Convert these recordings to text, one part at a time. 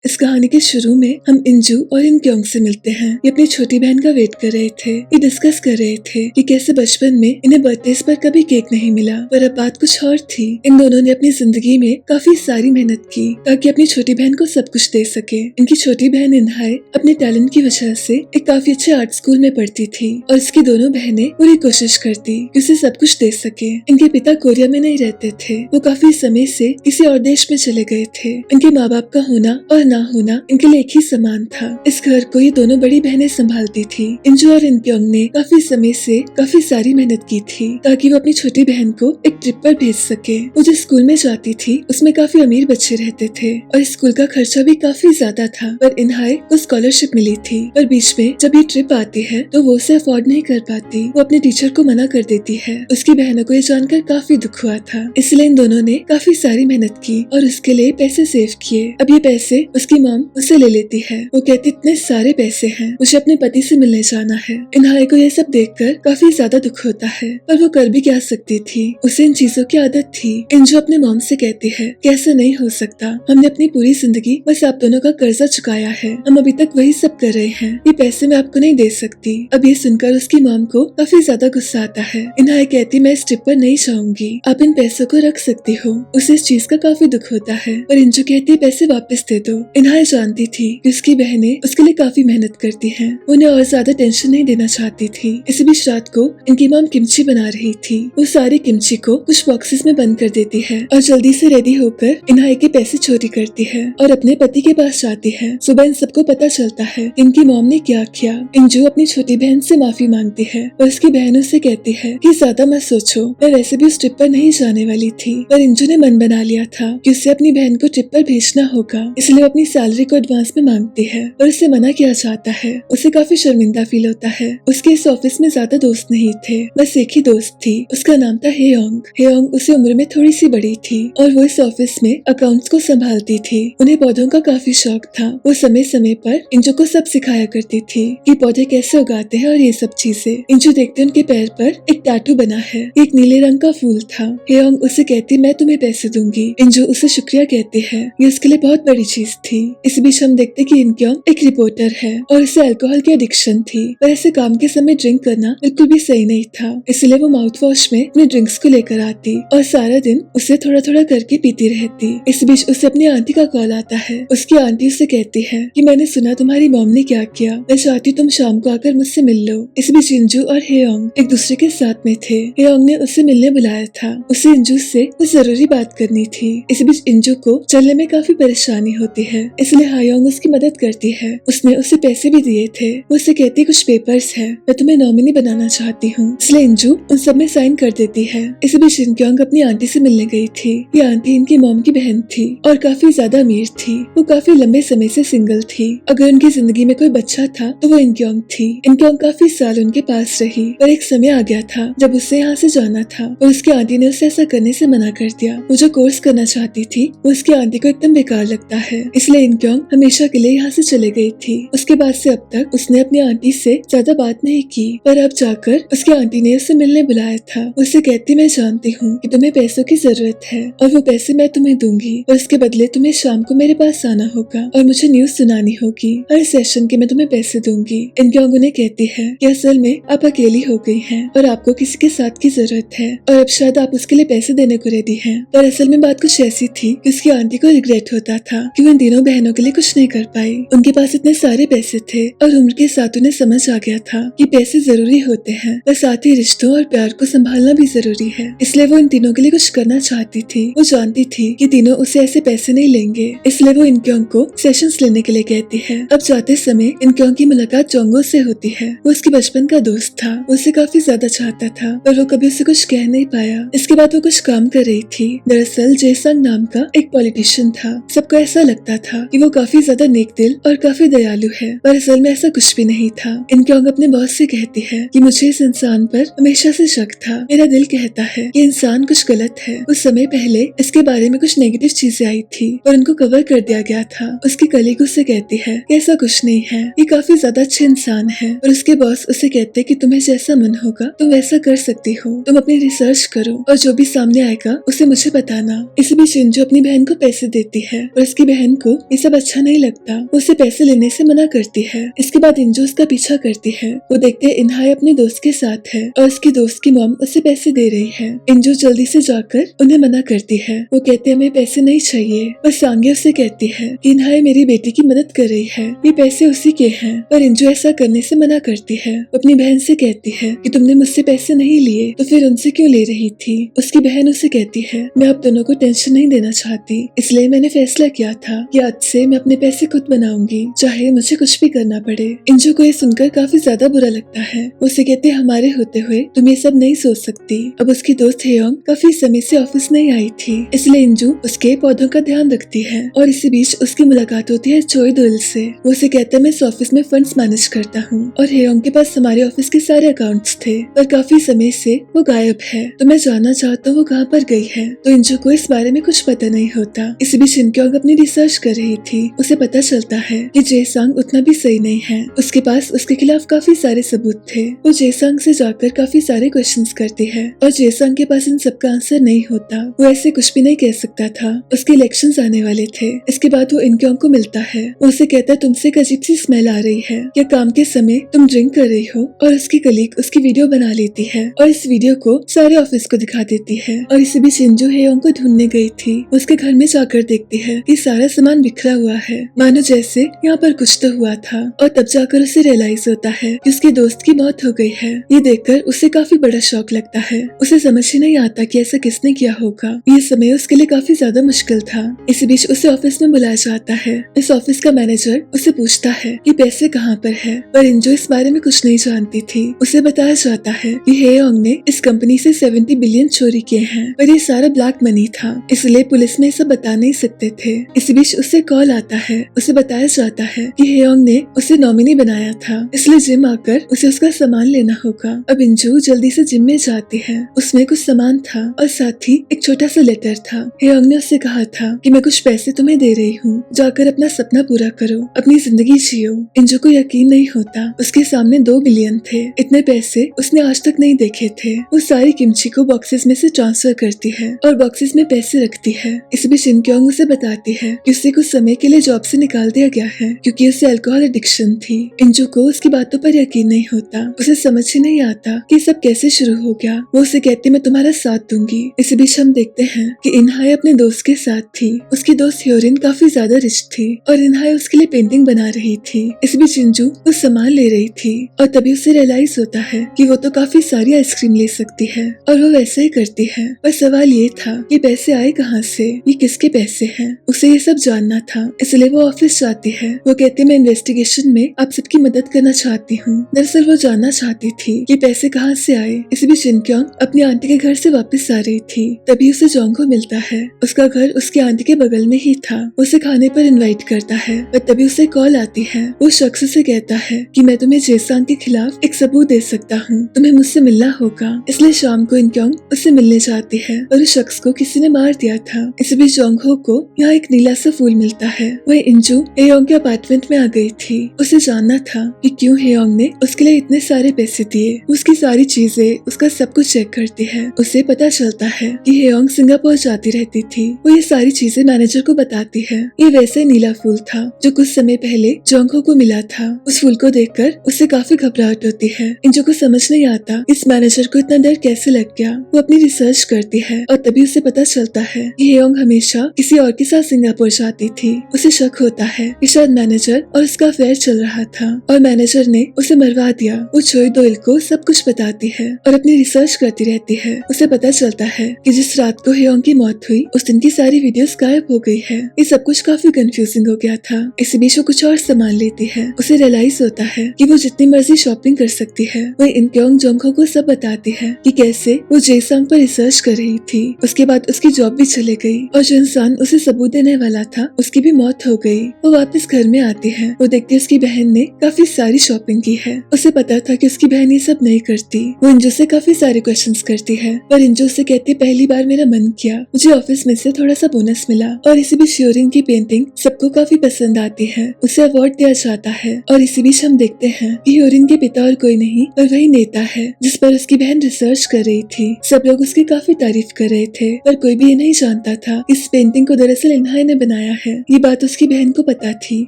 इस कहानी के शुरू में हम इंजू और इन क्योंग से मिलते हैं। ये अपनी छोटी बहन का वेट कर रहे थे। ये डिस्कस कर रहे थे कि कैसे बचपन में इन्हें बर्थडे पर कभी केक नहीं मिला, पर अब बात कुछ और थी। इन दोनों ने अपनी जिंदगी में काफी सारी मेहनत की ताकि अपनी छोटी बहन को सब कुछ दे सके। इनकी छोटी बहन इनहाय अपने टैलेंट की वजह से एक काफी अच्छे आर्ट स्कूल में पढ़ती थी और इसकी दोनों बहनें पूरी कोशिश करती कि उसे सब कुछ दे सके। इनके पिता कोरिया में नहीं रहते थे, वो काफी समय से किसी और देश में चले गए थे। इनके माँ बाप का होना और ना होना इनके लिए एक ही समान था। इस घर को ये दोनों बड़ी बहनें संभालती थी। इंजू और इनक्योंग ने काफी समय से काफी सारी मेहनत की थी ताकि वो अपनी छोटी बहन को एक ट्रिप पर भेज सके। वो जिस स्कूल में जाती थी उसमें काफी अमीर बच्चे रहते थे और स्कूल का खर्चा भी काफी ज्यादा था, पर इनहाय को स्कॉलरशिप मिली थी। पर बीच में जब ये ट्रिप आती है तो वो उसे अफोर्ड नहीं कर पाती। वो अपने टीचर को मना कर देती है। उसकी बहनों को ये जानकर काफी दुख हुआ था, इसलिए इन दोनों ने काफी सारी मेहनत की और उसके लिए पैसे सेव किए। अब ये पैसे उसकी मॉम उसे ले लेती है। वो कहती इतने सारे पैसे हैं, मुझे अपने पति से मिलने जाना है। इनहाय को ये सब देखकर काफी ज्यादा दुख होता है, पर वो कर भी क्या सकती थी, उसे इन चीजों की आदत थी। इंजू अपने मॉम से कहती है कि ऐसा नहीं हो सकता, हमने अपनी पूरी जिंदगी बस आप दोनों का कर्जा चुकाया है, हम अभी तक वही सब कर रहे हैं, ये पैसे मैं आपको नहीं दे सकती। अब ये सुनकर उसकी मॉम को काफी ज्यादा गुस्सा आता है। इनहाय कहती मैं इस ट्रिप पर नहीं जाऊंगी, आप इन पैसों को रख सकती हो। उसे इस चीज का काफी दुख होता है, पर इंजू कहती है पैसे वापस दे दो। इनहाय जानती थी कि उसकी बहनें उसके लिए काफी मेहनत करती हैं, उन्हें और ज्यादा टेंशन नहीं देना चाहती थी। इसी बीच रात को इनकी मॉम किमची बना रही थी। वो सारी किमची को कुछ बॉक्सेस में बंद कर देती है और जल्दी से रेडी होकर इनहाय के पैसे चोरी करती है और अपने पति के पास जाती है। सुबह इन सबको पता चलता है इनकी मॉम ने क्या किया। इंजू अपनी छोटी बहन से माफी मांगती है और उसकी बहनों से कहती है कि ज्यादा मत सोचो, मैं वैसे भी उस ट्रिप पर नहीं जाने वाली थी, पर इंजू ने मन बना लिया था कि उसे अपनी बहन को ट्रिप पर भेजना होगा, इसलिए वो अपनी सैलरी को एडवांस में मांगती है और उसे मना किया जाता है। उसे काफी शर्मिंदा फील होता है। उसके इस ऑफिस में ज्यादा दोस्त नहीं थे, बस एक ही दोस्त थी, उसका नाम था हेयोंग। हेयोंग उसे उम्र में थोड़ी सी बड़ी थी और वो इस ऑफिस में अकाउंट्स को संभालती थी। उन्हें पौधों का काफी शौक था। वो समय समय पर इंजू को सब सिखाया करती थी कि पौधे कैसे उगाते हैं और ये सब चीजें। इंजू देखते उनके पैर पर एक टैटू बना है, एक नीले रंग का फूल था। हेयोंग उसे कहती मैं तुम्हें पैसे दूंगी। इंजू उसे शुक्रिया कहती है, ये उसके लिए बहुत बड़ी चीज थी। इस बीच हम देखते कि इनक्योंग एक रिपोर्टर है और उसे अल्कोहल की एडिक्शन थी, पर ऐसे काम के समय ड्रिंक करना बिल्कुल भी सही नहीं था, इसलिए वो माउथ वॉश में अपने ड्रिंक्स को लेकर आती और सारा दिन उसे थोड़ा थोड़ा करके पीती रहती। इस बीच उसे अपनी आंटी का कॉल आता है। उसकी आंटी उसे कहती है कि मैंने सुना तुम्हारी मॉम ने क्या किया, मैं चाहती तुम शाम को आकर मुझसे मिल लो। इस बीच इंजू और हेयोंग एक दूसरे के साथ में थे। हेयोंग ने उसे मिलने बुलाया था, उसे इंजू से कुछ जरूरी बात करनी थी। इस बीच इंजू को चलने में काफी परेशानी होती है, इसलिए हेयोंग उसकी मदद करती है। उसने उसे पैसे भी दिए थे। वो उसे कहती कुछ पेपर्स है, मैं तुम्हें नॉमिनी बनाना चाहती हूँ, इसलिए इंजू उन सब में साइन कर देती है। इस बीच इनक्योंग अपनी आंटी से मिलने गई थी। ये आंटी इनकी मॉम की बहन थी और काफी ज्यादा अमीर थी। वो काफी लंबे समय से सिंगल थी। अगर उनकी जिंदगी में कोई बच्चा था तो वो इनक्योंग थी। इनक्योंग काफी साल उनके पास रही, पर एक समय आ गया था जब उसे यहाँ से जाना था और उसकी आंटी ने उसे ऐसा करने से मना कर दिया। वो जो कोर्स करना चाहती थी वो उसकी आंटी को एकदम बेकार लगता है, इसलिए इनक्योंग हमेशा के लिए यहाँ से चले गई थी। उसके बाद से अब तक उसने अपनी आंटी से ज्यादा बात नहीं की, पर अब जाकर उसकी आंटी ने उसे मिलने बुलाया था। उससे कहती मैं जानती हूँ कि तुम्हें पैसों की जरूरत है और वो पैसे मैं तुम्हें दूंगी और उसके बदले तुम्हें शाम को मेरे पास आना होगा और मुझे न्यूज सुनानी होगी। हर सेशन के मैं तुम्हें पैसे दूंगी। इनक्योंग उन्हें कहती है कि असल में आप अकेली हो गई हैं और आपको किसी के साथ की जरूरत है और अब शायद आप उसके लिए पैसे देने को रेडी हैं। पर असल में बात कुछ ऐसी थी कि उसकी आंटी को रिग्रेट होता था कि वो इन तीनों बहनों के लिए कुछ नहीं कर पाई। उनके पास इतने सारे पैसे थे और उम्र के साथ उन्हें समझ आ गया था कि पैसे जरूरी होते हैं, पर साथ ही रिश्तों और प्यार को संभालना भी जरूरी है, इसलिए वो इन तीनों के लिए कुछ करना चाहती थी। वो जानती थी कि तीनों उसे ऐसे पैसे नहीं लेंगे, इसलिए वो इनक्योंग को सेशंस लेने के लिए कहती है। अब जाते समय इनक्योंग की मुलाकात जोंगो से होती है। वो उसके बचपन का दोस्त था, वो उसे काफी ज्यादा चाहता था, पर वो कभी उसे कुछ कह नहीं पाया। इसके बाद वो कुछ काम कर रही थी। दरअसल जेसंग नाम का एक पॉलिटिशियन था। सबको ऐसा लगता था कि वो काफी ज्यादा नेक दिल और काफी दयालु है, पर असल में ऐसा कुछ भी नहीं था। इनक्योंग अपने बॉस से कहती है कि मुझे इस इंसान पर हमेशा से शक था, मेरा दिल कहता है कि इंसान कुछ गलत है। कुछ समय पहले इसके बारे में कुछ नेगेटिव चीजें आई थी और उनको कवर कर दिया गया था। उसकी कलीग उससे कहती है कि ऐसा कुछ नहीं है, ये काफी ज्यादा अच्छे इंसान है। और उसके बॉस उसे कहते कि तुम्हें जैसा मन होगा तुम वैसा कर सकती हो, तुम अपनी रिसर्च करो और जो भी सामने आएगा उसे मुझे बताना। इस बीच इंजू अपनी बहन को पैसे देती है और उसकी बहन को को ये सब अच्छा नहीं लगता। वो उसे पैसे लेने से मना करती है। इसके बाद इंजू उसका पीछा करती है। वो देखते हैं इन्हाई अपने दोस्त के साथ है और उसकी दोस्त की मॉम उसे पैसे दे रही है। इंजू जल्दी से जाकर उन्हें मना करती है। वो कहते हैं हमें पैसे नहीं चाहिए। पर सांगे उसे कहती है कि इन्हाई मेरी बेटी की मदद कर रही है, ये पैसे उसी के हैं। पर इंजू ऐसा करने से मना करती है। वो अपनी बहन से कहती है कि तुमने मुझसे पैसे नहीं लिए तो फिर उनसे क्यों ले रही थी। उसकी बहन उसे कहती है मैं आप दोनों को टेंशन नहीं देना चाहती, इसलिए मैंने फैसला किया था कि आज से मैं अपने पैसे खुद बनाऊंगी, चाहे मुझे कुछ भी करना पड़े। इंजू को ये सुनकर काफी ज्यादा बुरा लगता है। उसे कहते हमारे होते हुए तुम ये सब नहीं सोच सकती। अब उसकी दोस्त हेयोंग काफी समय से ऑफिस नहीं आई थी, इसलिए इंजू उसके पौधों का ध्यान रखती है। और इसी बीच उसकी मुलाकात होती है चोई दोइल से। वो उसे कहता है मैं इस ऑफिस में फंड्स मैनेज करता हूँ और हेयोंग के पास हमारे ऑफिस के सारे अकाउंट्स थे, पर काफी समय से वो गायब है, तो मैं जानना चाहता हूँ वो कहाँ पर गई है। तो इंजू को इस बारे में कुछ पता नहीं होता। इसी बीच शिनक्योंग अपनी रिसर्च कर रही थी। उसे पता चलता है कि जेसांग उतना भी सही नहीं है। उसके पास उसके खिलाफ काफी सारे सबूत थे। वो जेसांग से जाकर काफी सारे क्वेश्चंस करती है और जेसांग के पास इन सबका आंसर नहीं होता। वो ऐसे कुछ भी नहीं कह सकता था। उसके इलेक्शंस आने वाले थे। इसके बाद वो इनक्योंग को मिलता है। वो उसे कहता है तुमसे एक अजीब सी स्मेल आ रही है, या काम के समय तुम ड्रिंक कर रही हो। और उसकी कलीग उसकी वीडियो बना लेती है और इस वीडियो को सारे ऑफिस को दिखा देती है। और इसी बीच इंजू हेयोंग को ढूंढने गई थी। उसके घर में जाकर देखती है कि सारा सामान बिखरा हुआ है, मानो जैसे यहाँ पर कुछ तो हुआ था। और तब जाकर उसे रियलाइज होता है कि उसके दोस्त की मौत हो गई है। ये देखकर उसे काफी बड़ा शॉक लगता है। उसे समझ ही नहीं आता कि ऐसा किसने किया होगा। ये समय उसके लिए काफी ज्यादा मुश्किल था। इसी बीच उसे ऑफिस में बुलाया जाता है। इस ऑफिस का मैनेजर उसे पूछता है कि पैसे कहाँ पर है, पर इंजू इस बारे में कुछ नहीं जानती थी। उसे बताया जाता है कि हेयोंग ने इस कंपनी से 70 बिलियन चोरी किए हैं, पर ये सारा ब्लैक मनी था, इसलिए पुलिस में सब बता नहीं सकते थे। इसी बीच उसे कॉल आता है। उसे बताया जाता है कि हेयोंग ने उसे नॉमिनी बनाया था, इसलिए जिम आकर उसे उसका सामान लेना होगा। अब इंजू जल्दी से जिम में जाती है। उसमें कुछ सामान था और साथ ही एक छोटा सा लेटर था। हेयोंग ने उससे कहा था कि मैं कुछ पैसे तुम्हें दे रही हूँ, जाकर अपना सपना पूरा करो, अपनी जिंदगी जियो। इंजू को यकीन नहीं होता। उसके सामने 2 बिलियन थे। इतने पैसे उसने आज तक नहीं देखे थे। वो सारी किमची को बॉक्सेस में से ट्रांसफर करती है और बॉक्सेस में पैसे रखती है। इस बीच शिनक्योंग उसे बताती है कि उसे कुछ समय के लिए जॉब से निकाल दिया गया है क्योंकि उसे अल्कोहल एडिक्शन थी। इंजू को उसकी बातों पर यकीन नहीं होता। उसे समझ ही नहीं आता कि सब कैसे शुरू हो गया। वो उसे कहती मैं तुम्हारा साथ दूंगी। इसी बीच हम देखते हैं कि इन्हाई अपने दोस्त के साथ थी। उसकी दोस्त ह्योरिन काफी ज्यादा रिच थी और इन्हाई उसके लिए पेंटिंग बना रही थी। इस बीच इंजू कुछ सामान ले रही थी और तभी उसे रियलाइज होता है कि वो तो काफी सारी आइसक्रीम ले सकती है और वो वैसे ही करती है। पर सवाल ये था कि पैसे आए कहाँ से, ये किसके पैसे हैं। उसे ये सब जानना था, इसलिए वो ऑफिस जाती है। वो कहती मैं इन्वेस्टिगेशन में आप सबकी मदद करना चाहती हूँ। दरअसल वो जानना चाहती थी कि पैसे कहाँ से आए। इस बीच शिनक्योंग अपनी आंटी के घर से वापस आ रही थी, तभी उसे जोंगहो मिलता है। उसका घर उसकी आंटी के बगल में ही था। उसे खाने पर इनवाइट करता है, पर तभी उसे कॉल आती है। वो शख्स से कहता है कि मैं तुम्हें जेसांग के खिलाफ एक सबूत दे सकता हूँ, तुम्हें मुझसे मिलना होगा। इसलिए शाम को इनक्योंग उससे मिलने जाती है और उस शख्स को किसी ने मार दिया था। इस बीच जोंगहो को यहाँ एक नीला सा फूल मिलता है। वह इंजू हेयोंग के अपार्टमेंट में आ गई थी। उसे जानना था कि क्यों हेयोंग ने उसके लिए इतने सारे पैसे दिए। उसकी सारी चीजें, उसका सब कुछ चेक करती है। उसे पता चलता है कि हेयोंग सिंगापुर जाती रहती थी। वो ये सारी चीजें मैनेजर को बताती है। ये वैसे नीला फूल था जो कुछ समय पहले जोंगहो को मिला था। उस फूल को देखकर उसे काफी घबराहट होती है। इंजू को समझ नहीं आता इस मैनेजर को इतना डर कैसे लग गया। वो अपनी रिसर्च करती है और तभी उसे पता चलता है कि हेयोंग हमेशा किसी और के साथ सिंगापुर जाती थी। उसे शक होता है कि शायद मैनेजर और उसका अफेयर चल रहा था और मैनेजर ने उसे मरवा दिया। वो चोई दोइल को सब कुछ बताती है और अपनी रिसर्च करती रहती है। उसे पता चलता है कि जिस रात को हेयोंग की मौत हुई उस दिन की सारी वीडियोस गायब हो गई है। ये सब कुछ काफी कंफ्यूजिंग हो गया था। इसी बीच वो कुछ और सामान लेती है। उसे रियलाइज होता है कि वो जितनी मर्जी शॉपिंग कर सकती है। वो इनक्योंग जोंगहो को सब बताती है कि कैसे वो जेसांग पर रिसर्च कर रही थी। उसके बाद उसकी जॉब भी चले गई और जो इंसान उसे सबूत देने वाला था उसकी भी मौत हो गई। वो वापस घर में आती है। वो देखती है उसकी बहन ने काफी सारी शॉपिंग की है। उसे पता था कि उसकी बहन ये सब नहीं करती। वो इंजू से काफी सारे क्वेश्चंस करती है, पर इंजू से कहती पहली बार मेरा मन किया, मुझे ऑफिस में से थोड़ा सा बोनस मिला। और इसी बीच ह्योरिन की पेंटिंग सबको काफी पसंद आती है। उसे अवार्ड दिया जाता है और इसी बीच हम देखते हैं कि ह्योरिन के पिता और कोई नहीं पर वही नेता है जिस पर उसकी बहन रिसर्च कर रही थी। सब लोग उसकी काफी तारीफ कर रहे थे, पर कोई भी ये नहीं जानता था इस पेंटिंग को दरअसल इन्हाई ने बनाया है। ये बात उसकी बहन को पता थी।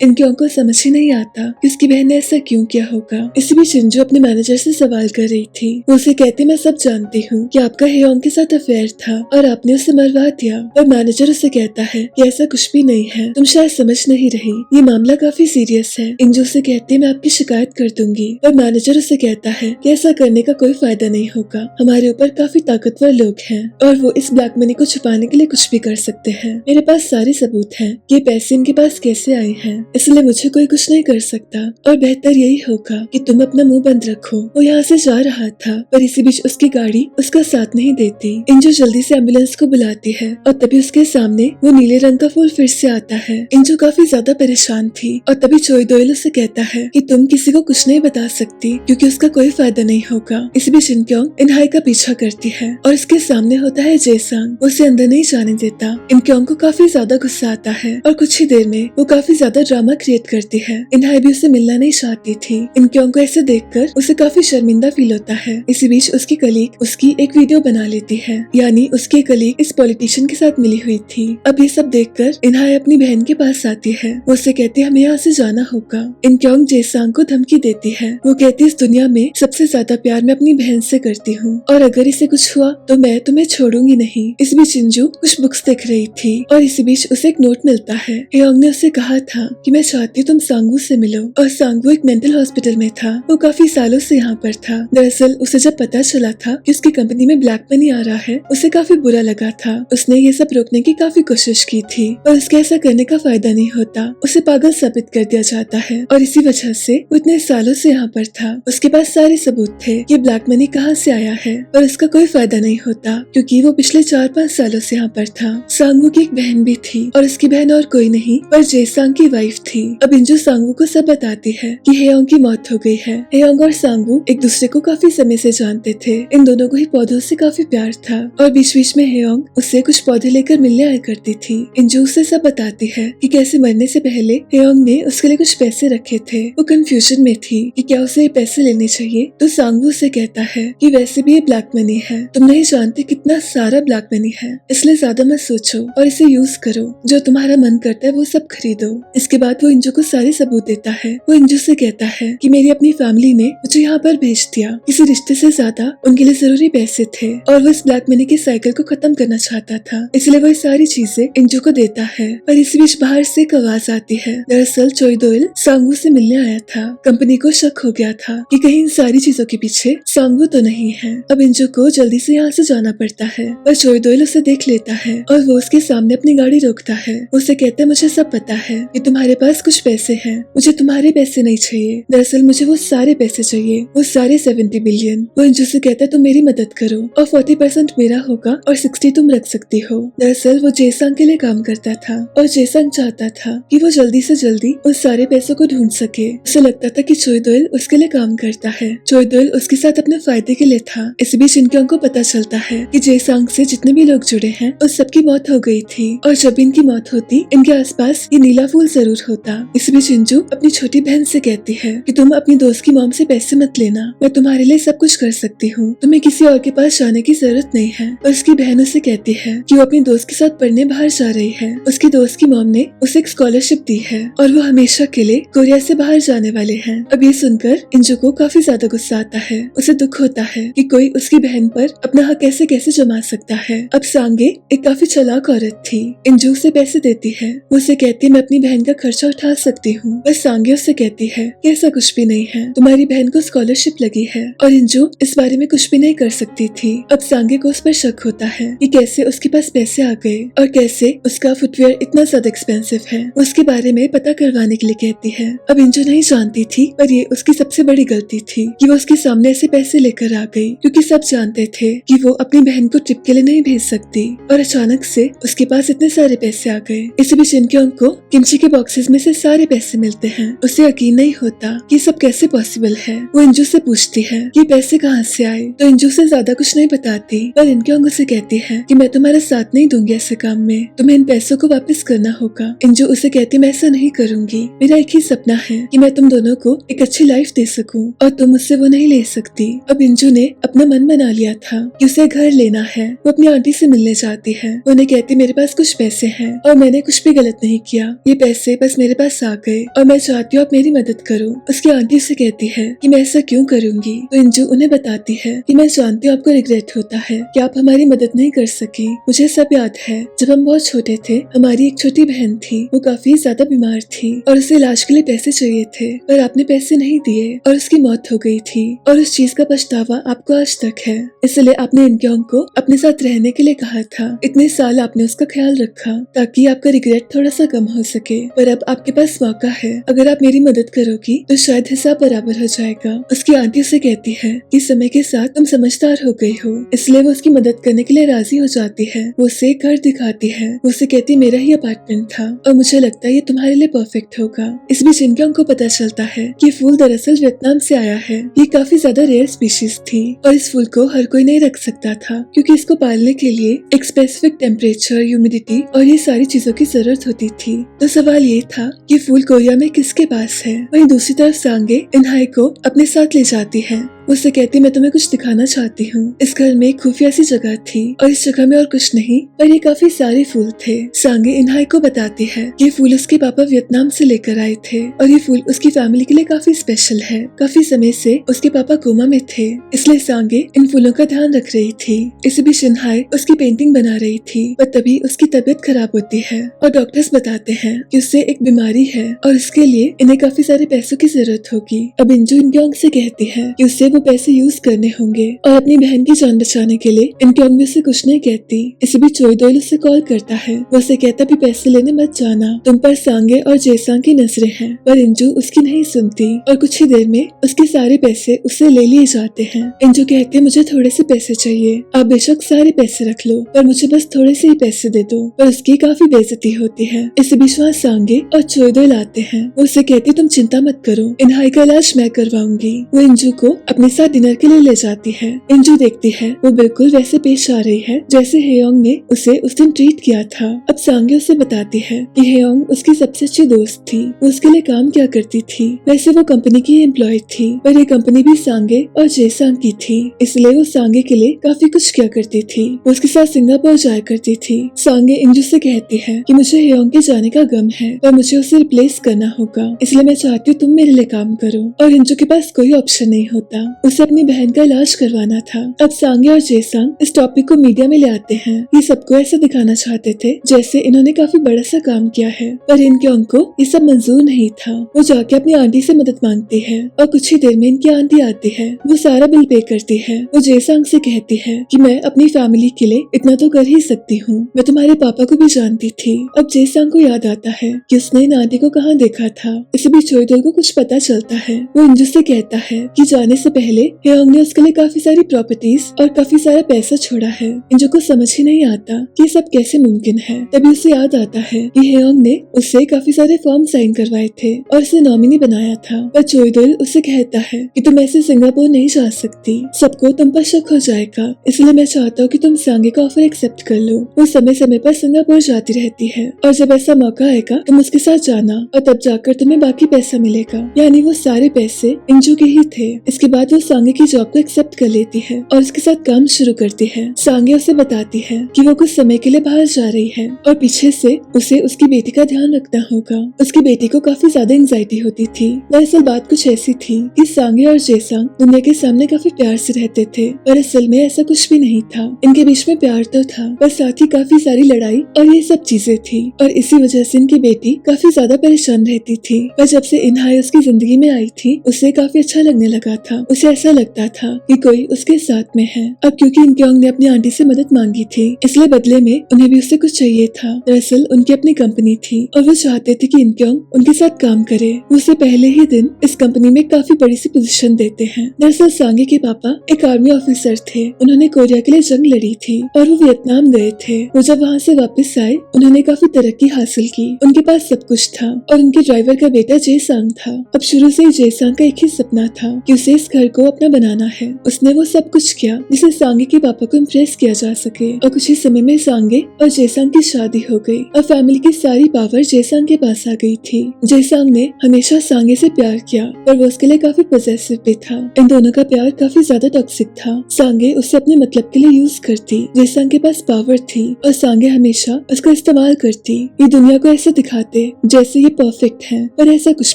इनक्यों को समझ ही नहीं आता कि उसकी बहन ने ऐसा क्यों किया होगा। इसी बीच इंजू अपने मैनेजर से सवाल कर रही थी। वो उसे कहती, मैं सब जानती हूँ कि आपका हेयोंग के साथ अफेयर था और आपने उसे मरवा दिया। और मैनेजर उसे कहता है कि ऐसा कुछ भी नहीं है, तुम शायद समझ नहीं रही, ये मामला काफी सीरियस है। इंजू से कहती है, मैं आपकी शिकायत कर दूंगी। और मैनेजर उसे कहता है कि ऐसा करने का कोई फायदा नहीं होगा, हमारे ऊपर काफी ताकतवर लोग हैं और वो इस ब्लैक मनी को छुपाने के लिए कुछ भी कर सकते हैं। मेरे पास सारे सबूत हैं, ये पैसे इनके पास कैसे आए हैं, इसलिए मुझे कोई कुछ नहीं कर सकता और बेहतर यही होगा कि तुम अपना मुंह बंद रखो। वो यहाँ से जा रहा था पर इसी बीच उसकी गाड़ी उसका साथ नहीं देती। इंजू जल्दी से एम्बुलेंस को बुलाती है और तभी उसके सामने वो नीले रंग का फूल फिर से आता है। इंजू काफी ज्यादा परेशान थी और तभी चोई दोयल उसे कहता है कि तुम किसी को कुछ नहीं बता सकती क्योंकि उसका कोई फायदा नहीं होगा। इसी बीच इनक्योंग इनहाई का पीछा करती है और इसके सामने होता है जेसंग। वो उसे अंदर नहीं जाने देता। इनक्योंग को काफी ज्यादा गुस्सा आता है और कुछ ही देर में वो काफी ज्यादा ड्रामा क्रिएट करती है। इनहाई भी उसे मिलना नहीं चाहती थी। इनक्योंग को ऐसे देखकर उसे काफी शर्मिंदा फील होता है। इसी बीच उसकी कलीग उसकी एक वीडियो बना लेती है, यानी उसकी कलीग इस पॉलिटिशियन के साथ मिली हुई थी। अब ये सब देखकर इनहाई अपनी बहन के पास आती है। वो उसे कहती है, हमें यहाँ से जाना होगा। इनक्योंग जेसंग को धमकी देती है। वो कहती है, इस दुनिया में सबसे ज्यादा प्यार मैं अपनी बहन से करती हूँ और अगर इसे कुछ हुआ तो मैं तुम्हें छोड़ूंगी नहीं। इस बीच इंजू कुछ बुक्स देख रही थी और इसी बीच उसे एक नोट मिलता है। हेयोंग ने उसे कहा था कि मैं चाहती हूँ तुम सांगवू से मिलो और सांगवू एक मेंटल हॉस्पिटल में था। वो काफी सालों से यहाँ पर था। दरअसल उसे जब पता चला था कि उसकी कंपनी में ब्लैक मनी आ रहा है, उसे काफी बुरा लगा था। उसने ये सब रोकने की काफी कोशिश की थी पर उसके ऐसा करने का फायदा नहीं होता। उसे पागल साबित कर दिया जाता है और इसी वजह से वो इतने सालों से यहाँ पर था। उसके पास सारे सबूत थे कि ब्लैक मनी कहाँ से आया है पर उसका कोई फायदा नहीं होता क्योंकि वो पिछले 4-5 सालों से यहाँ पर था। सांगवू की एक बहन भी थी और उसकी बहन और कोई नहीं पर जेसंग की वाइफ थी। अब इंजू सांगवू को सब बताती है कि हेयोंग की मौत हो गई है। हेयोंग और सांगवू एक दूसरे को काफी समय से जानते थे। इन दोनों को ही पौधों से काफी प्यार था और बीच बीच में हेयोंग उससे कुछ पौधे लेकर मिलने आया करती थी। इंजू उसे सब बताती है कि कैसे मरने से पहले हेयोंग ने उसके लिए कुछ पैसे रखे थे। वो कंफ्यूजन में थी कि क्या उसे ये पैसे लेने चाहिए तो सांगवू से कहता है कि वैसे भी ये ब्लैक मनी है, तुम नहीं जानते कितना सारा ब्लैक मनी है, इसलिए ज्यादा मत सोचो और इसे यूज करो, जो तुम्हारा मन करता है वो सब खरीदो। इसके बाद वो इंजू को सारे सबूत देता है। वो इंजू से कहता है कि मेरी अपनी फैमिली ने मुझे यहाँ पर भेज दिया, किसी रिश्ते से ज्यादा उनके लिए जरूरी पैसे थे और वो इस ब्लैक मनी के साइकिल को खत्म करना चाहता था, इसलिए वो सारी चीजें इंजू को देता है। पर इस बीच बाहर से एक आवाज आती है। दरअसल चोई दोयल सांगवू से मिलने आया था। कंपनी को शक हो गया था कि कहीं इन सारी चीजों के पीछे सांगवू तो नहीं है। अब इंजू को जल्दी से यहाँ से जाना पड़ता है पर चोई दोयल उसे देख लेता है और वो उसके सामने अपनी गाड़ी रोकता है। उसे कहता है, मुझे सब पता है कि तुम्हारे पास कुछ पैसे हैं, मुझे तुम्हारे पैसे नहीं चाहिए, दरअसल मुझे वो सारे पैसे चाहिए, वो सारे 70 बिलियन। वो इंजू से कहता है, तुम मेरी मदद करो और 40% मेरा होगा और 60 तुम रख सकती हो। दरअसल वो जेसंग के लिए काम करता था और जेसंग चाहता था कि वो जल्दी से जल्दी उस सारे पैसों को ढूंढ सके। उसे लगता था कि चोई दोयल उसके लिए काम करता है, चोई दोयल उसके साथ अपने फायदे के लिए था। इस बीच इनक्योंग को पता चलता है कि जेसंग से जितने भी लोग जुड़े हैं उस सबकी मौत हो गई थी और जब इनकी मौत होती इनके आसपास ये नीला फूल जरूर होता। इस बीच इंजू अपनी छोटी बहन से कहती है कि तुम अपनी दोस्त की मॉम से पैसे मत लेना, मैं तुम्हारे लिए सब कुछ कर सकती हूँ, तुम्हें किसी और के पास जाने की जरूरत नहीं है। और उसकी बहन उसे कहती है कि वो अपनी दोस्त के साथ पढ़ने बाहर जा रही है। उसकी दोस्त की मॉम ने उसे एक स्कॉलरशिप दी है और वो हमेशा के लिए कोरिया से बाहर जाने वाले हैं। अब ये सुनकर इंजू को काफी ज्यादा गुस्सा आता है। उसे दुख होता है कि कोई उसकी बहन पर अपना हक कैसे कैसे जमा सकता है। अब सांगे एक काफी चालाक औरत थी। इंजू उसे पैसे देती है। वो उसे कहती है, मैं अपनी बहन का खर्चा उठा सकती हूँ। बस सांगे उससे कहती है कि ऐसा कुछ भी नहीं है, तुम्हारी बहन को स्कॉलरशिप लगी है। और इंजू इस बारे में कुछ भी नहीं कर सकती थी। अब सांगे को उस पर शक होता है कि कैसे उसके पास पैसे आ गए और कैसे उसका फुटवेयर इतना ज्यादा एक्सपेंसिव है। उसके बारे में पता करवाने के लिए कहती है। अब इंजू नहीं जानती थी पर ये उसकी सबसे बड़ी गलती थी कि वो उसके सामने ऐसे पैसे लेकर आ गई, क्योंकि सब जानते थे कि वो अपनी बहन को ट्रिप के लिए नहीं भेज सकती और अचानक से उसके पास इतने सारे पैसे आ गए। इसी बीच इनक्योंग को किमची के बॉक्सेस में से सारे पैसे मिलते हैं। उसे यकीन नहीं होता कि सब कैसे पॉसिबल है। वो इंजू से पूछती है कि पैसे कहाँ से आए, तो इंजू से ज्यादा कुछ नहीं बताती पर इनक्योंग उसे कहती है कि मैं तुम्हारा साथ नहीं दूंगी ऐसे काम में, तुम्हें इन पैसों को वापस करना होगा। इंजू उसे कहती, मैं ऐसा नहीं करूंगी, मेरा एक ही सपना है कि मैं तुम दोनों को एक अच्छी लाइफ दे सकूं और तुम मुझसे वो नहीं ले सकती। अब इंजू ने अपना मन बना लिया था कि उसे घर लेना है। वो अपनी आंटी से मिलने जाती है। उन्हें कहती, मेरे पास कुछ पैसे हैं और मैंने मैंने कुछ भी गलत नहीं किया, ये पैसे बस मेरे पास आ गए और मैं चाहती हूँ आप मेरी मदद करो। उसकी आंटी से कहती है कि मैं ऐसा क्यों करूंगी, तो इंजू उन्हें बताती है कि मैं जानती हूँ आपको रिग्रेट होता है कि आप हमारी मदद नहीं कर सकी। मुझे सब याद है, जब हम बहुत छोटे थे हमारी एक छोटी बहन थी, वो काफी ज्यादा बीमार थी और उसे इलाज के लिए पैसे चाहिए थे, पर आपने पैसे नहीं दिए और उसकी मौत हो गई थी और उस चीज का पछतावा आपको आज तक है। इसलिए आपने इनक्योंग को अपने साथ रहने के लिए कहा था। इतने साल आपने उसका ख्याल रखा ताकि आपका रिग्रेट थोड़ा सा कम हो सके, पर अब आपके पास मौका है। अगर आप मेरी मदद करोगी तो शायद हिसाब बराबर हो जाएगा। उसकी आंटी उसे कहती है कि समय के साथ तुम समझदार हो गई हो, इसलिए वो उसकी मदद करने के लिए राजी हो जाती है। वो उसे एक घर दिखाती है, वो उसे कहती मेरा ही अपार्टमेंट था और मुझे लगता है ये तुम्हारे लिए परफेक्ट होगा। इस बीच इनक्योंग को पता चलता है कि फूल दरअसल वियतनाम से आया है। ये काफी ज्यादा रेयर स्पीशीज थी और इस फूल को हर कोई नहीं रख सकता था, क्योंकि इसको पालने के लिए एक स्पेसिफिक टेम्परेचर, ह्यूमिडिटी और ये सारी चीजों की जरूरत होती थी। तो सवाल ये था कि फूल कोरिया में किसके पास है। वहीं दूसरी तरफ सांगे इनहाई को अपने साथ ले जाती है। उससे कहती मैं तुम्हें कुछ दिखाना चाहती हूँ। इस घर में एक खुफिया सी जगह थी और इस जगह में और कुछ नहीं पर ये काफी सारे फूल थे। सांगे इनहाई को बताती है ये फूल उसके पापा वियतनाम से लेकर आए थे और ये फूल उसकी फैमिली के लिए काफी स्पेशल है। काफी समय से उसके पापा कोमा में थे, इसलिए सांगे इन फूलों का ध्यान रख रही थी। इसी बीच इनहाई उसकी पेंटिंग बना रही थी, पर तभी उसकी तबीयत खराब होती है और डॉक्टर्स बताते हैं कि उससे एक बीमारी है और इसके लिए इन्हें काफी सारे पैसों की जरूरत होगी। अब इंजू इनक्योंग से कहती है कि उससे वो पैसे यूज करने होंगे और अपनी बहन की जान बचाने के लिए इनक्योंग भी उसे कुछ नहीं कहती। इसी बीच चोई दोइल उसे कॉल करता है। वो उसे कहता भी पैसे लेने मत जाना, तुम पर सांगे और जेसांग की नजरें हैं, पर इंजू उसकी नहीं सुनती और कुछ ही देर में उसके सारे पैसे उससे ले लिए जाते हैं। इंजू कहते मुझे थोड़े से पैसे चाहिए, आप बेशक सारे पैसे रख लो पर मुझे बस थोड़े से ही पैसे दे दो, पर उसकी काफी बेइज्जती होती है। इसी बीच वहाँ सांगे और चोई दोइल आते हैं। वो उसे कहती तुम चिंता मत करो, इनहाई का इलाज मैं करवाऊंगी। वो इंजू को अपने साथ डिनर के लिए ले जाती है। इंजू देखती है वो बिल्कुल वैसे पेश आ रही है जैसे हेयोंग ने उसे उस दिन ट्रीट किया था। अब सांगे उसे बताती है कि हेयोंग उसकी सबसे अच्छी दोस्त थी, वो उसके लिए काम किया करती थी। वैसे वो कंपनी की एम्प्लॉय थी, पर ये कंपनी भी सांगे और जेसांग की थी, इसलिए वो सांगे के लिए काफी कुछ किया करती थी। वो उसके साथ सिंगापुर जाया करती थी। सांगे इंजू से कहती है कि मुझे हेयोंग के जाने का गम है, पर मुझे उसे रिप्लेस करना होगा, इसलिए मैं चाहती हूँ तुम मेरे लिए काम करो। और इंजू के पास कोई ऑप्शन नहीं होता, उसे अपनी बहन का इलाज करवाना था। अब सांगे और जेसांग इस टॉपिक को मीडिया में ले आते हैं। ये सबको ऐसा दिखाना चाहते थे जैसे इन्होंने काफी बड़ा सा काम किया है, पर इनक्योंग को ये सब मंजूर नहीं था। वो जाके अपनी आंटी से मदद मांगती है और कुछ ही देर में इनकी आंटी आती है। वो सारा बिल पे करती है। वो जेसांग से कहती है कि मैं अपनी फैमिली के लिए इतना तो कर ही सकती हूँ, मैं तुम्हारे पापा को भी जानती थी। अब जेसांग को याद आता है कि उसने इन आंटी को कहाँ देखा था। इसी बीच चोई दोइल को कुछ पता चलता है। वो इंजू से कहता है कि जाने से पहले हेयोंग ने उसके लिए काफी सारी प्रॉपर्टीज और काफी सारा पैसा छोड़ा है। इंजू को समझ ही नहीं आता कि ये सब कैसे मुमकिन है। तभी उसे याद आता है कि हेयोंग ने उससे काफी सारे फॉर्म साइन करवाए थे और उसे नॉमिनी बनाया था, पर चोई दोइल उसे कहता है कि तुम ऐसे सिंगापुर नहीं जा सकती, सबको तुम पर शक हो जाएगा, इसलिए मैं चाहता हूँ कि तुम सांगे का ऑफर एक्सेप्ट कर लो। वो समय समय पर सिंगापुर जाती रहती है और जब ऐसा मौका आएगा तुम उसके साथ जाना और तब जाकर तुम्हें बाकी पैसा मिलेगा। यानी वो सारे पैसे इंजू के ही थे। इसके बाद वो सांगे की जॉब को एक्सेप्ट कर लेती है और उसके साथ काम शुरू करती है। सांगे उसे बताती है कि वो कुछ समय के लिए बाहर जा रही है और पीछे से उसे उसकी बेटी का ध्यान रखना होगा। उसकी बेटी को काफी ज्यादा एंजाइटी होती थी। दरअसल बात कुछ ऐसी थी कि सांगे और जेसांग दुनिया के सामने काफी प्यार से रहते थे, पर असल में ऐसा कुछ भी नहीं था। इनके बीच में प्यार तो था, पर साथ ही काफी सारी लड़ाई और ये सब चीजें थी और इसी वजह से इनकी बेटी काफी ज्यादा परेशान रहती थी। पर जब से इनहाई उसकी जिंदगी में आई थी उसे काफी अच्छा लगने लगा था। उसे ऐसा लगता था कि कोई उसके साथ में है। अब क्योंकि इनक्योंग ने अपनी आंटी से मदद मांगी थी, इसलिए बदले में उन्हें भी उससे कुछ चाहिए था। दरअसल उनकी अपनी कंपनी थी और वो चाहते थे कि इनक्योंग उनके साथ काम करे। वो उसे पहले ही दिन इस कंपनी में काफी बड़ी सी पोजीशन देते हैं। दरअसल सांगे के पापा एक आर्मी ऑफिसर थे, उन्होंने कोरिया के लिए जंग लड़ी थी और वो वियतनाम गए थे। वो जब वहाँ से वापस आए उन्होंने काफी तरक्की हासिल की, उनके पास सब कुछ था और उनके ड्राइवर का बेटा जेसांग था। अब शुरू से ही जेसांग का एक ही सपना था कि उसे इस घर को अपना बनाना है। उसने वो सब कुछ किया जिससे सांगे के पापा को इम्प्रेस किया जा सके और कुछ ही समय में सांगे और जेसांग की शादी हो गई और फैमिली की सारी पावर जेसांग के पास आ गई थी। जेसांग ने हमेशा सांगे से प्यार किया पर वो उसके लिए काफी पॉसेसिव भी था। इन दोनों का प्यार काफी ज्यादा टॉक्सिक था। सांगे उसे अपने मतलब के लिए यूज करती, जेसांग के पास पावर थी और सांगे हमेशा उसका इस्तेमाल करती। ये दुनिया को ऐसे दिखाते जैसे ये परफेक्ट है, पर ऐसा कुछ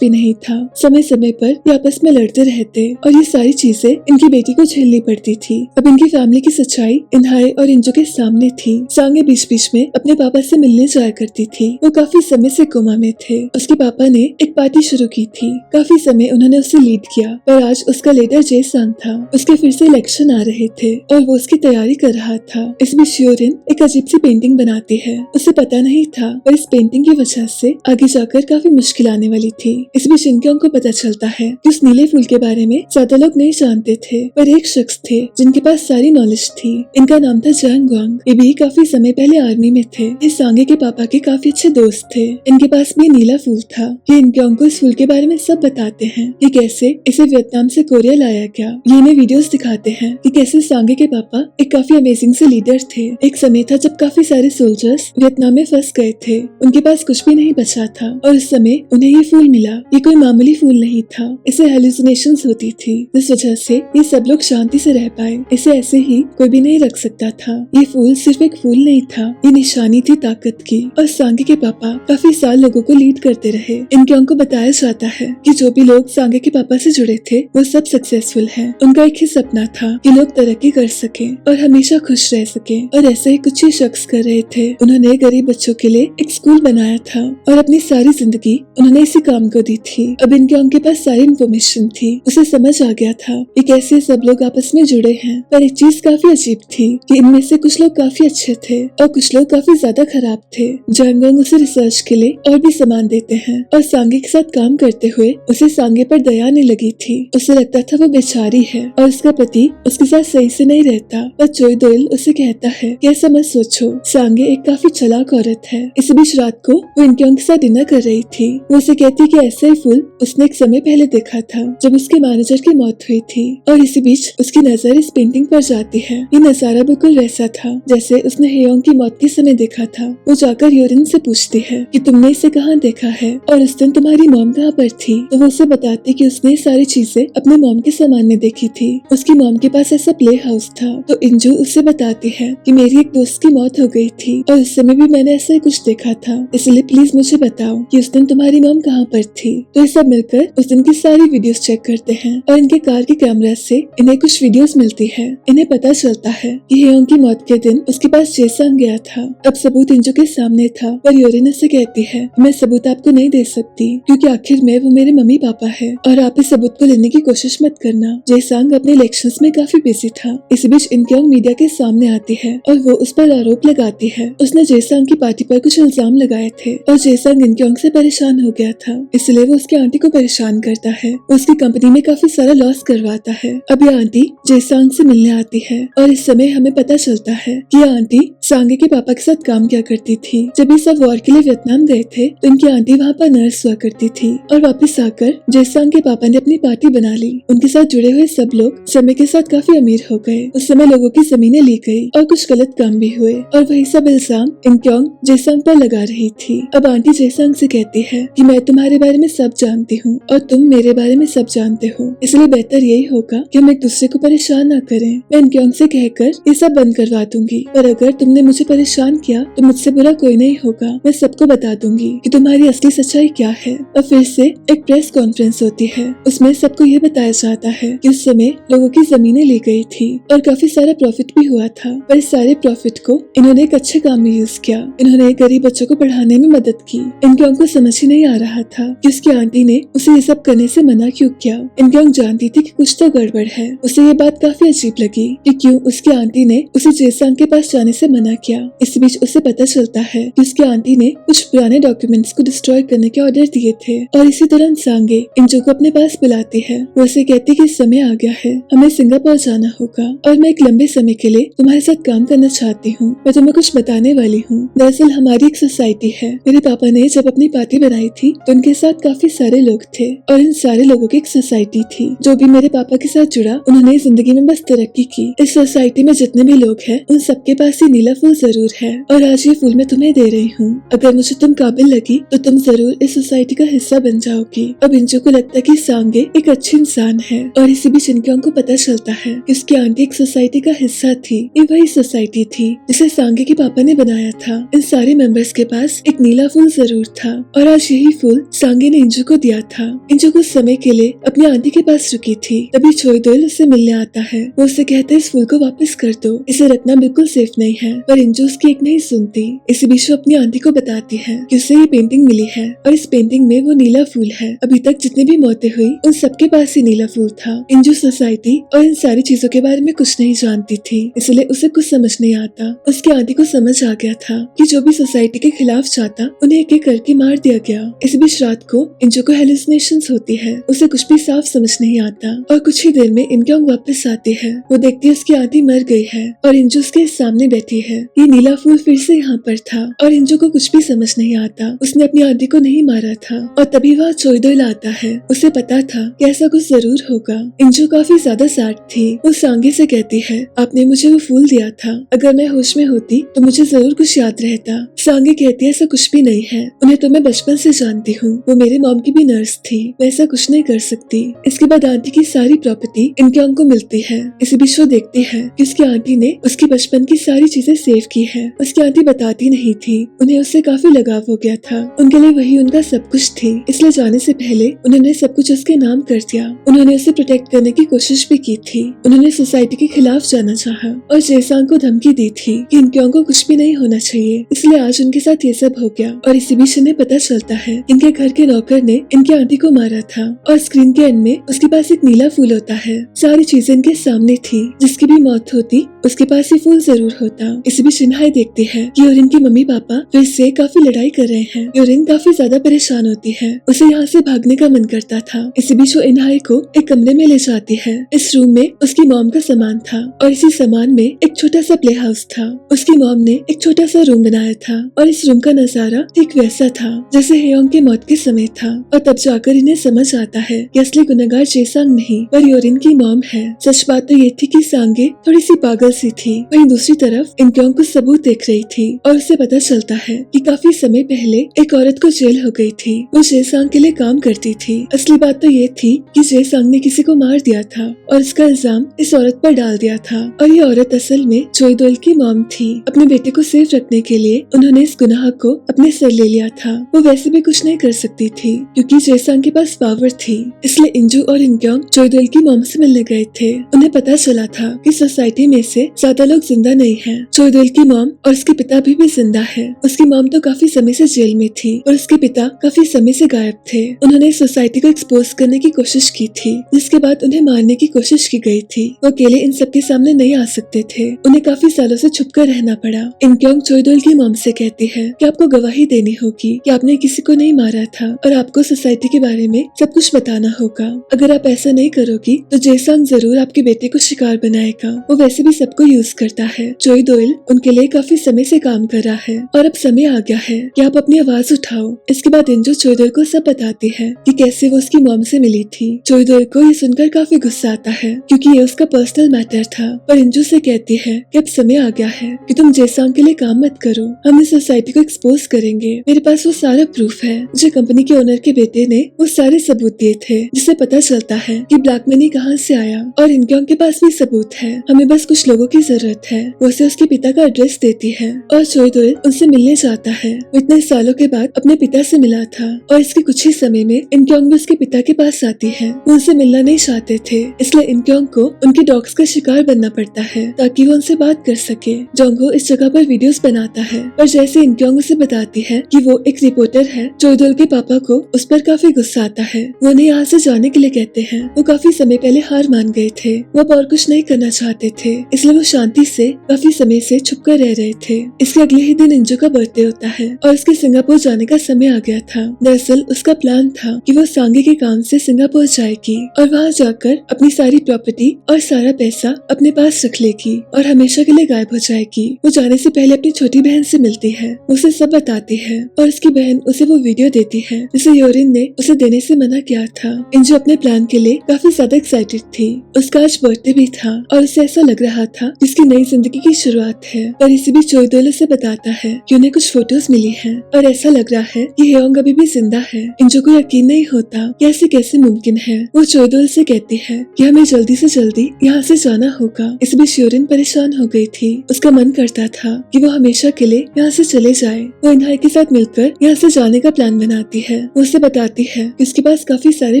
भी नहीं था। समय समय पर ये आपस में लड़ते रहते और ये सारी चीजें इनकी बेटी को झेलनी पड़ती थी। अब इनकी फैमिली की सच्चाई इनहाए और इंजो के सामने थी। सांगे बीच बीच में अपने पापा से मिलने जाया करती थी। वो काफी समय से कोमा में थे। उसके पापा ने एक पार्टी शुरू की थी, काफी समय उन्होंने उसे लीड किया, पर आज उसका लीडर जेसांग था। उसके फिर से इलेक्शन आ रहे थे और वो उसकी तैयारी कर रहा था। इसमें श्योरिन एक अजीब सी पेंटिंग बनाती है। उसे पता नहीं था पर इस पेंटिंग की वजह से आगे जाकर काफी मुश्किल आने वाली थी। इसमें शिनक्योंग को पता चलता है कि उस नीले फूल के बारे में ज्यादा लोग नहीं जानते थे, पर एक शख्स थे जिनके पास सारी नॉलेज थी। इनका नाम था जैंग वांग। ये भी काफी समय पहले आर्मी में थे। ये सांगे के पापा के काफी अच्छे दोस्त थे। इनके पास भी नीला फूल था। ये इनक्योंग को इस फूल के बारे में सब बताते हैं कि कैसे इसे वियतनाम से कोरिया लाया गया। ये इन्हें वीडियोस दिखाते हैं कि कैसे सांगे के पापा एक काफी अमेजिंग से लीडर थे। एक समय था जब काफी सारे सोल्जर्स वियतनाम में फंस गए थे, उनके पास कुछ भी नहीं बचा था और उस समय उन्हें ये फूल मिला। ये कोई मामूली फूल नहीं था, इसे हेलुसिनेशंस होती थी, जिस वजह से ये सब लोग शांति से रह पाए। इसे ऐसे ही कोई भी नहीं रख सकता था। ये फूल सिर्फ एक फूल नहीं था, ये निशानी थी ताकत की। और सांगे के पापा काफी साल लोगों को लीड करते रहे। इनक्योंग को बताया जाता है कि जो भी लोग सांगे के पापा से जुड़े थे वो सब सक्सेसफुल हैं। उनका एक ही सपना था कि लोग तरक्की कर सके और हमेशा खुश रह सके, और ऐसे ही कुछ ही शख्स कर रहे थे। उन्होंने गरीब बच्चों के लिए एक स्कूल बनाया था और अपनी सारी जिंदगी उन्होंने इसी काम को दी थी। अब इनक्योंग के पास सारी इन्फॉर्मेशन थी। उसे समझ आ गया था कि कैसे सब लोग आपस में जुड़े हैं, पर एक चीज काफी अजीब थी कि इनमें से कुछ लोग काफी अच्छे थे और कुछ लोग काफी ज्यादा खराब थे। जैंग वांग उसे रिसर्च के लिए और भी सामान देते हैं और सांगे के साथ काम करते हुए उसे सांगे पर दया आने लगी थी। उसे लगता था वो बेचारी है और उसका पति उसके साथ सही से नहीं रहता, पर चोई दोइल उसे कहता है कि ऐसा मत सोचो, सांगे एक काफी चालाक औरत है। इस बीच रात को वो इनक्योंग के साथ डिनर कर रही थी। वो उसे कहती कि ऐसा ही फूल उसने एक समय पहले देखा था जब उसके मैनेजर की मौत हुई थी, और इसी बीच उसकी नजर इस पेंटिंग पर जाती है। ये नजारा बिल्कुल वैसा था जैसे उसने हेयोंग की मौत के समय देखा था। वो जाकर योरिन से पूछती है कि तुमने इसे कहाँ देखा है और उस दिन तुम्हारी मॉम कहाँ पर थी, तो वो उसे बताती कि उसने सारी चीजें अपने मॉम के सामान में देखी थी। उसकी मॉम के पास ऐसा प्ले हाउस था। तो इंजू उससे बताती है कि मेरी एक दोस्त की मौत हो गई थी और उस समय भी मैंने ऐसा ही कुछ देखा था, इसलिए प्लीज मुझे बताओ कि उस दिन तुम्हारी मॉम कहाँ पर थी। तो ये सब मिलकर उस दिन की सारी वीडियोस चेक करते हैं और इनके कार के कैमरा से इन्हें कुछ वीडियोस मिलती है। इन्हें पता चलता है कि हेयोंग की मौत के दिन उसके पास जेसांग गया था। अब सबूत इंजू के सामने था, पर योरिन से कहती है मैं सबूत आपको नहीं दे सकती क्योंकि आखिर में वो मेरे मम्मी पापा है और आप इस सबूत को लेने की कोशिश मत करना। जेसांग अपने इलेक्शंस में काफी बिजी था। इस बीच इनक्योंग मीडिया के सामने आती है और वो उस पर आरोप लगाती है उसने जेसांग की पार्टी पर कुछ इल्जाम लगाए थे और जेसांग इनक्योंग से परेशान हो गया था, इसलिए वो उसकी आंटी को परेशान करता है। उसकी कंपनी में काफी सारा लॉस करवाता है। अब ये आंटी जेसांग से मिलने आती है और इस समय हमें पता चलता है कि ये आंटी सांगे के पापा के साथ काम किया करती थी। जब ये सब वॉर के लिए वियतनाम गए थे तो इनकी आंटी वहाँ पर नर्स हुआ करती थी और वापस आकर जेसांग के पापा ने अपनी पार्टी बना ली। उनके साथ जुड़े हुए सब लोग समय के साथ काफी अमीर हो गए। उस समय लोगों की जमीनें ली गई और कुछ गलत काम भी हुए और वही सब इल्जाम इनक्योंग जेसांग पर लगा रही थी। अब आंटी जेसांग से कहती है कि मैं तुम्हारे बारे में सब जानती हूँ और तुम मेरे बारे में सब जानते हो, इसलिए बेहतर यही होगा कि हम एक दूसरे को परेशान न करें। मैं इनक्योंग से कहकर ये सब बंद करवा दूंगी, पर अगर तुमने मुझे परेशान किया तो मुझसे बुरा कोई नहीं होगा। मैं सबको बता दूंगी कि तुम्हारी असली सच्चाई क्या है। और फिर से एक प्रेस कॉन्फ्रेंस होती है। उसमें सबको ये बताया जाता है कि उस समय लोगों की जमीनें ली गई थी और काफी सारा प्रॉफिट भी हुआ था, पर इस सारे प्रॉफिट को इन्होंने एक अच्छे काम में यूज किया। इन्होंने गरीब बच्चों को पढ़ाने में मदद की। इनक्योंग को समझ ही नहीं आ रहा था कि उसकी आंटी ने उसे ये सब करने से मना क्यों किया। इनक्योंग जानती थी कि कुछ तो गड़बड़ है। उसे ये बात काफी अजीब लगी कि क्यों उसकी आंटी ने उसे जेसांग के पास जाने से मना किया। इस बीच उसे पता चलता है कि उसकी आंटी ने कुछ पुराने डॉक्यूमेंट्स को डिस्ट्रॉय करने के ऑर्डर दिए थे और इसी तरह सांगे इंजो को अपने पास बुलाती है। वो उसे कहती कि समय आ गया है, हमें सिंगापुर जाना होगा और मैं एक लंबे समय के लिए तुम्हारे साथ काम करना चाहती हूँ। मैं तुम्हें कुछ बताने वाली हूँ। दरअसल हमारी एक सोसाइटी है। मेरे पापा ने जब अपनी पार्टी बनाई थी तो उनके साथ काफी सारे लोग थे और इन सारे लोगों की एक सोसाइटी थी जो भी मेरे पापा के साथ जुड़ा उन्होंने जिंदगी में बस तरक्की की। इस सोसाइटी में जितने भी लोग हैं उन सबके पास ये नीला फूल जरूर है और आज ये फूल मैं तुम्हें दे रही हूँ। अगर मुझे तुम काबिल लगी तो तुम जरूर इस सोसाइटी का हिस्सा बन जाओगी। अब इंजू को लगता है कि सांगे एक अच्छी इंसान है और इसी बीच इनके को पता चलता है कि उसकी आंटी एक सोसाइटी का हिस्सा थी। ये वही सोसाइटी थी जिसे सांगे के पापा ने बनाया था। इन सारे मेंबर्स के पास एक नीला फूल जरूर था और आज यही फूल सांगे ने इंजू को दिया था। इंजू कुछ समय के लिए अपनी आंटी के पास रुकी थी, तभी चोई दोयल उससे मिलने आता है। वो उससे कहता है इस फूल को वापस कर दो, इसे रखना बिल्कुल सेफ नहीं है, पर इंजू उसकी एक नहीं सुनती। इसी बीच वो अपनी आंटी को बताती है कि उसे ये पेंटिंग मिली है और इस पेंटिंग में वो नीला फूल है। अभी तक जितने भी मौतें हुई उन सबके पास ही नीला फूल था। इंजू सोसाइटी और इन सारी चीजों के बारे में कुछ नहीं जानती थी, इसलिए उसे कुछ समझ नहीं आता। उसकी आंटी को समझ आ गया था कि जो भी सोसाइटी के खिलाफ जाता उन्हें एक एक करके मार दिया गया। इस बीच रात को इंजू को हेलुसिनेशंस होती है, उसे कुछ भी साफ समझ नहीं आता और कुछ ही देर में इनक्योंग वापस आती है। वो देखती है उसकी आंटी मर गई है और इंजू उसके सामने बैठी है। ये नीला फूल फिर से यहाँ पर था और इंजू को कुछ भी समझ नहीं आता। उसने अपनी आंटी को नहीं मारा था और तभी वह चोई दोयल आता है। उसे पता था कि ऐसा कुछ जरूर होगा। इंजू काफी ज्यादा सैड थी। वो सांगे से कहती है आपने मुझे वो फूल दिया था, अगर मैं होश में होती तो मुझे जरूर कुछ याद रहता। सांगे कहती है ऐसा कुछ भी नहीं है, उन्हें तो मैं बचपन से जानती हूँ, वो मेरी मॉम की भी नर्स थी, मैं ऐसा कुछ नहीं कर सकती। इसके बाद आंटी की सारी प्रॉपर्टी इनक्योंग को मिलती है। इसी बीच वो देखती है कि उसकी आंटी ने उसकी बचपन की सारी चीजें सेव की है। उसकी आंटी बताती नहीं थी, उन्हें उससे काफी लगाव हो गया था, उनके लिए वही उनका सब कुछ थी, इसलिए जाने से पहले उन्होंने सब कुछ उसके नाम कर दिया। उन्होंने उसे प्रोटेक्ट करने की कोशिश भी की थी, उन्होंने सोसाइटी के खिलाफ जाना चाहा और जेसांग को धमकी दी थी कि इनक्योंग को कुछ भी नहीं होना चाहिए, इसलिए आज उनके साथ ये सब हो गया। और इसी बीच इन्हें पता चलता है इनके घर के नौकर ने इनकी आंटी को मारा था और स्क्रीन के एंड में उसके पास एक नीला फूल होता है। सारी चीजें इनके सामने थी, जिसकी भी मौत होती उसके पास ये फूल जरूर होता। इसी बीच इन्हाई देखती है कि योरिन के मम्मी पापा फिर से काफी लड़ाई कर रहे हैं। योरिन काफी ज्यादा परेशान होती है, उसे यहाँ से भागने का मन करता था। इसी बीच वो इन्हाई को एक कमरे में ले जाती है। इस रूम में उसकी मॉम का सामान था और इसी सामान में एक छोटा सा प्ले हाउस था। उसकी मॉम ने एक छोटा सा रूम बनाया था और इस रूम का नजारा ठीक वैसा था जैसे हेयोंग के मौत के समय था। और तब जाकर इन्हें समझ आता है कि असली गुनहगार जेसांग नहीं पर योरिन की मॉम है। सच बात तो ये थी कि सांगे थोड़ी सी पागल सी थी, वहीं दूसरी तरफ इनक्योंग कुछ सबूत देख रही थी और उसे पता चलता है कि काफी समय पहले एक औरत को जेल हो गई थी। वो जेसांग के लिए काम करती थी। असली बात तो ये थी कि जेसांग ने किसी को मार दिया था और इसका इल्जाम इस औरत पर डाल दिया था और ये औरत असल में चोई दोयल की मॉम थी। अपने बेटे को सेफ रखने के लिए उन्होंने इस गुनाह को अपने सर ले लिया था। वो वैसे भी कुछ नहीं कर सकती थी क्योंकि जेसांग के पास पावर थी, इसलिए इंजू और इनक्योंग चोई दोयल की मॉम से मिलने गए थे। उन्हें पता चला था कि सोसाइटी में से ज्यादा लोग जिंदा नहीं हैं। चोई दोयल की मॉम और उसके पिता भी जिंदा है। उसकी मॉम तो काफी समय से जेल में थी और उसके पिता काफी समय से गायब थे। उन्होंने सोसाइटी को एक्सपोज करने की कोशिश की थी, जिसके बाद उन्हें मारने की कोशिश की गई थी। वो अकेले इन सबके सामने नहीं आ सकते थे, उन्हें काफी सालों से छुपकर रहना पड़ा। इनक्योंग चोई दोयल की मॉम से कहती है कि आपको गवाही देनी होगी कि आपने किसी को नहीं मारा था और आपको सोसाइटी के बारे में सब कुछ बताना होगा। अगर आप ऐसा नहीं करोगी तो जेसांग जरूर आपके बेटे को शिकार बनाएगा। वो वैसे भी सबको यूज करता है। चोई दोयल उनके लिए काफी समय से काम कर रहा है और अब समय आ गया है कि आप अपनी आवाज उठाओ। इसके बाद इंजू चोई दोयल को सब बताती है कि कैसे वो उसकी मॉम से मिली थी। चोई दोयल को ये सुनकर काफी गुस्सा आता है क्योंकि ये उसका पर्सनल मैटर था, पर इंजू से कहती है कि अब समय आ गया है कि तुम जेसांग के लिए काम मत करो, हम इस सोसाइटी को एक्सपोज करेंगे। मेरे पास वो सारा प्रूफ है। मुझे कंपनी के ओनर के बेटे ने वो सारे सबूत दिए थे, जिससे पता चलता है कि ब्लैक मनी कहाँ से आया और इनक्योंग के पास भी सबूत है। हमें बस कुछ लोगों की जरूरत है। वो उसे उसके पिता का एड्रेस देती है और चोई दोयल उनसे मिलने जाता है। वो इतने सालों के बाद अपने पिता से मिला था और इसके कुछ ही समय में इनक्योंग भी उसके पिता के पास आती है। वो उनसे मिलना नहीं चाहते थे, इसलिए इनक्योंग को उनके डॉग्स का शिकार बनना पड़ता है ताकि वो उनसे बात कर सके। जोंगहो इस जगह पर वीडियोस बनाता है, पर जैसे इनक्योंग उसे बताती है कि वो एक रिपोर्टर है, चोई दोयल के पापा को उस पर काफी गुस्सा आता है। वो उन्हें यहाँ से जाने के लिए कहते हैं। वो काफी समय पहले हार मान गए थे, वो अब और कुछ नहीं करना चाहते थे, इसलिए वो शांति से काफी समय से छुपकर रह रहे थे। इसके अगले ही दिन इंजू का बर्थडे होता है और उसके सिंगापुर जाने का समय आ गया था। दरअसल उसका प्लान था कि वो सांगे के काम से सिंगापुर जाएगी और वहाँ जाकर अपनी सारी प्रॉपर्टी और सारा पैसा अपने पास रख लेगी और हमेशा के लिए गायब हो जाएगी। वो जाने से पहले अपनी छोटी बहन से मिलती है, उसे सब बताती है और उसकी बहन उसे वो वीडियो देती है जिसे योरिन ने उसे देने से मना किया था। इंजू अपने प्लान के लिए काफी ज्यादा एक्साइटेड थी। उसका आज बर्थडे भी था और उसे ऐसा लग रहा था जिसकी नई जिंदगी की शुरुआत है। पर इसी बीच चोइदोल उसे बताता है कि उन्हें कुछ फोटोज मिली हैं और ऐसा लग रहा है कि हेयोंग अभी भी जिंदा है। इंजो को यकीन नहीं होता कि ऐसे कैसे मुमकिन है। वो चोइदोल से कहती है कि हमें जल्दी से जल्दी यहाँ से जाना होगा। इस बीच योरिन परेशान हो गई थी। उसका मन करता था कि वो हमेशा के लिए यहाँ से चले जाए। वो इन्हाई के साथ मिलकर यहाँ से जाने का प्लान बनाती है। वो उसे बताती है कि उसके पास काफी सारे